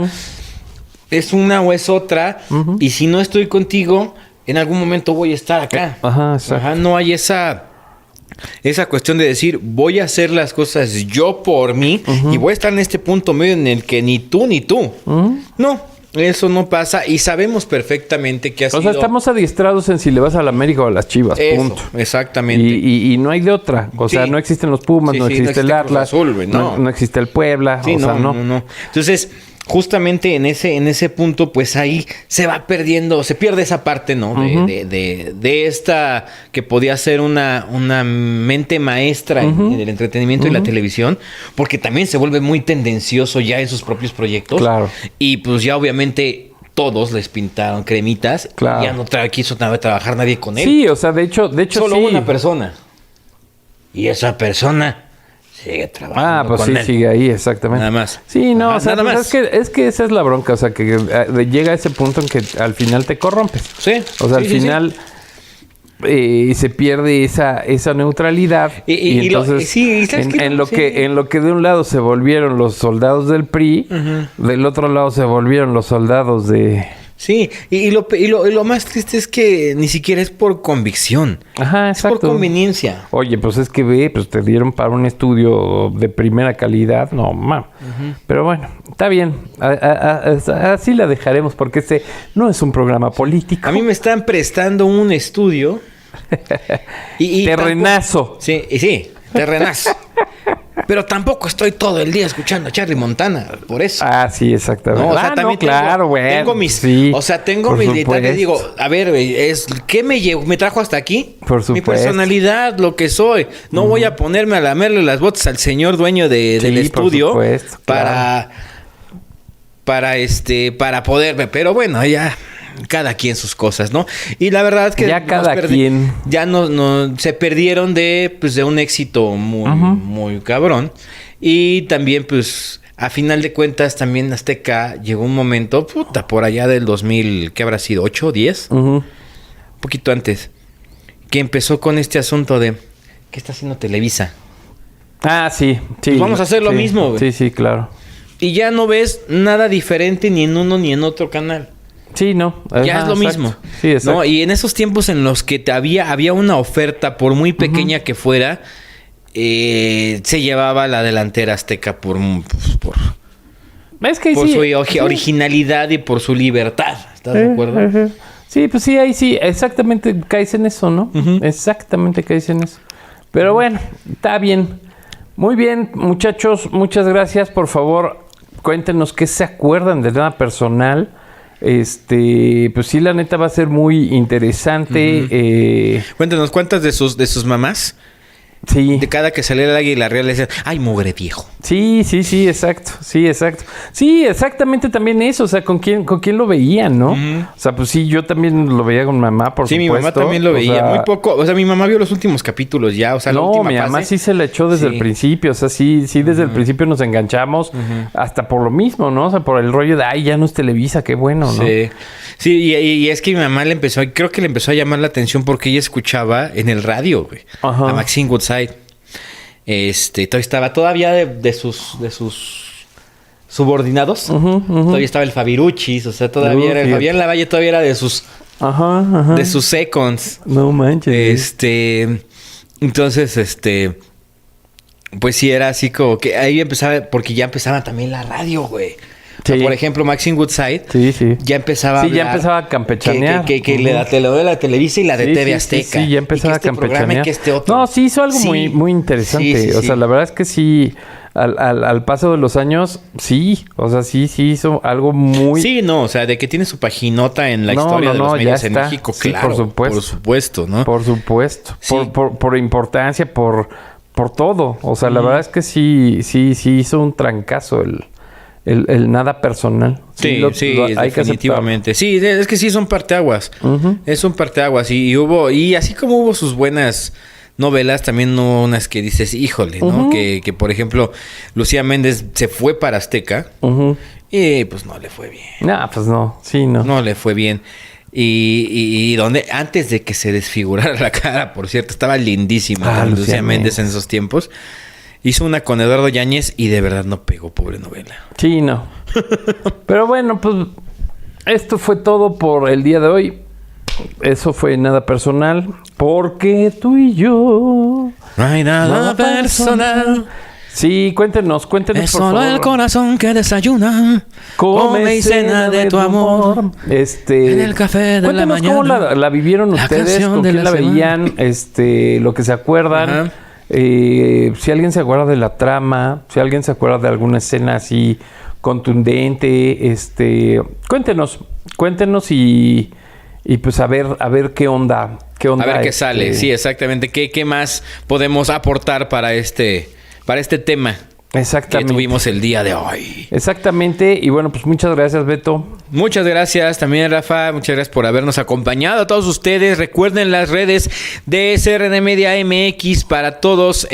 es una o es otra. Y si no estoy contigo, en algún momento voy a estar acá. No hay esa cuestión de decir, voy a hacer las cosas yo por mí y voy a estar en este punto medio en el que ni tú ni tú. No. Eso no pasa y sabemos perfectamente que ha sido... O sea, estamos adiestrados en si le vas a la América o a las Chivas, punto. Exactamente. Y no hay de otra. O sea, no existen los Pumas, no existe el Atlas, no existe el Puebla. No. Entonces, justamente en ese punto, pues ahí se pierde esa parte, ¿no? De esta que podía ser una mente maestra en el entretenimiento y la televisión, porque también se vuelve muy tendencioso ya en sus propios proyectos. Claro. Y pues ya obviamente todos les pintaron cremitas. Claro. Y ya no quiso trabajar nadie con él. Sí, o sea, de hecho solo sí. una persona. Y esa persona sigue trabajando pues con sí, él. Sigue ahí, exactamente. Nada más. Sí, no, Ajá, o sea, nada más. Es que esa es la bronca, o sea, que llega a ese punto en que al final te corrompes. Sí. O sea, al final se pierde esa neutralidad y entonces en lo que de un lado se volvieron los soldados del PRI, del otro lado se volvieron los soldados de... Sí, y lo más triste es que ni siquiera es por convicción. Ajá, exacto. Es por conveniencia. Oye, pues es que pues te dieron para un estudio de primera calidad. No, Pero bueno, está bien. Así la dejaremos porque este no es un programa político. A mí me están prestando un estudio. Terrenazo. Sí, terrenazo. Pero tampoco estoy todo el día escuchando a Charlie Montana, por eso. Sí, exactamente. No, o sea, también tengo mis... Sí, o sea, tengo mis detalles. Digo, a ver, ¿qué me trajo hasta aquí? Por supuesto. Mi personalidad, lo que soy. No voy a ponerme a lamerle las botas al señor dueño del estudio. Por supuesto, para poderme... Pero bueno, ya... Cada quien sus cosas, ¿no? Y la verdad es que ya cada quien ya no se perdieron de un éxito muy cabrón. Y también, pues, a final de cuentas, también Azteca llegó un momento, por allá del 2000, ¿qué habrá sido? ¿8, 10? Un poquito antes. Que empezó con este asunto de ¿qué está haciendo Televisa? Sí. Pues vamos a hacer lo mismo, güey. Sí, claro. Y ya no ves nada diferente ni en uno ni en otro canal. Sí, no. Ya es lo mismo. Sí, exacto. ¿No? Y en esos tiempos en los que había una oferta, por muy pequeña que fuera, se llevaba la delantera Azteca por su originalidad y por su libertad. ¿Estás de acuerdo? Sí, pues sí, ahí sí. Exactamente caes en eso, ¿no? Exactamente caes en eso. Pero bueno, está bien. Muy bien, muchachos. Muchas gracias. Por favor, cuéntenos qué se acuerdan de nada personal. Pues sí, la neta va a ser muy interesante. Cuéntanos, ¿cuántas de sus mamás? Sí. De cada que salía el Águila Real le decían, ¡ay, mugre viejo! Sí, exacto. Sí, exacto. Sí, exactamente también eso. O sea, ¿con quién lo veían, no? O sea, pues sí, yo también lo veía con mamá, por supuesto. Sí, mi mamá también lo veía. Muy poco. O sea, mi mamá vio los últimos capítulos ya. O sea, la última mi mamá sí se la echó desde el principio. O sea, sí, desde el principio nos enganchamos. Hasta por lo mismo, ¿no? O sea, por el rollo de, ya no es Televisa, qué bueno, ¿no? Sí, y es que mi mamá creo que le empezó a llamar la atención porque ella escuchaba en el radio, güey, a Maxine Woodside. Todavía de sus subordinados. Todavía estaba el Fabiruchis, o sea, todavía era el Fabián Lavalle, todavía era de sus de sus seconds. No manches. Entonces, pues sí era así como que ahí empezaba, porque ya empezaba también la radio, güey. Sí. O sea, por ejemplo, Maxine Woodside ya empezaba a hablar, ya empezaba a campechanear. Que lo de la Televisa y la de TV Azteca. Sí, ya empezaba a campechanear. Otro. No, sí hizo algo muy, muy interesante. O sea, la verdad es que sí, al paso de los años, sí. O sea, sí hizo algo muy... Sí, no, o sea, de que tiene su paginota en la historia de los medios en México, claro. Por supuesto, ¿no? Por supuesto. Sí. Por importancia, por todo. O sea, la verdad es que sí hizo un trancazo el nada personal. Sí, definitivamente. Sí, es que sí son parteaguas. Es un parteaguas. Y así como hubo sus buenas novelas, también hubo unas que dices, híjole, ¿no? Que por ejemplo, Lucía Méndez se fue para Azteca y pues no le fue bien. Pues no. Sí, no. No le fue bien. Y donde antes de que se desfigurara la cara, por cierto, estaba lindísima Lucía Méndez en esos tiempos. hizo una con Eduardo Yáñez y de verdad no pegó, pobre novela. Sí, no. Pero bueno, pues esto fue todo por el día de hoy. Eso fue nada personal, porque tú y yo... No hay nada personal. Sí, cuéntenos, es por solo favor. el corazón que desayuna. Come y cena de tu amor. En el café de la mañana. ¿Cómo la vivieron ustedes? ¿Con quién la veían? Lo que se acuerdan. Si alguien se acuerda de la trama, si alguien se acuerda de alguna escena así contundente, cuéntenos y pues a ver qué onda. A ver qué sale. Sí, exactamente. ¿Qué más podemos aportar para este tema que tuvimos el día de hoy? Exactamente. Y bueno, pues muchas gracias, Beto. Muchas gracias también, Rafa. Muchas gracias por habernos acompañado a todos ustedes. Recuerden las redes de CRN Media MX para todos.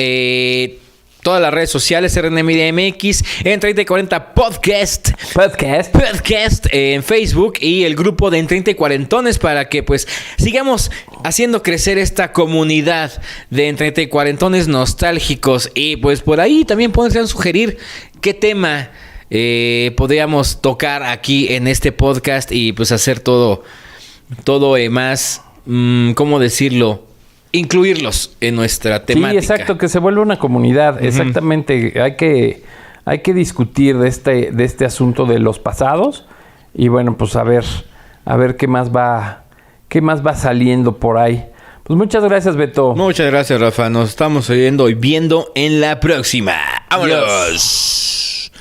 Todas las redes sociales, CRN Media MX, en 30 y 40 Podcast en Facebook y el grupo de En 30 y Cuarentones para que pues sigamos haciendo crecer esta comunidad de En 30 y Cuarentones nostálgicos. Y pues por ahí también podrían sugerir qué tema podríamos tocar aquí en este podcast y pues hacer todo más, ¿cómo decirlo? Incluirlos en nuestra temática. Sí, exacto, que se vuelva una comunidad. Uh-huh. Exactamente. Hay que discutir de este asunto de los pasados. Y bueno, pues a ver qué más va saliendo por ahí. Pues muchas gracias, Beto. Muchas gracias, Rafa. Nos estamos oyendo y viendo en la próxima. ¡Vámonos! Adiós.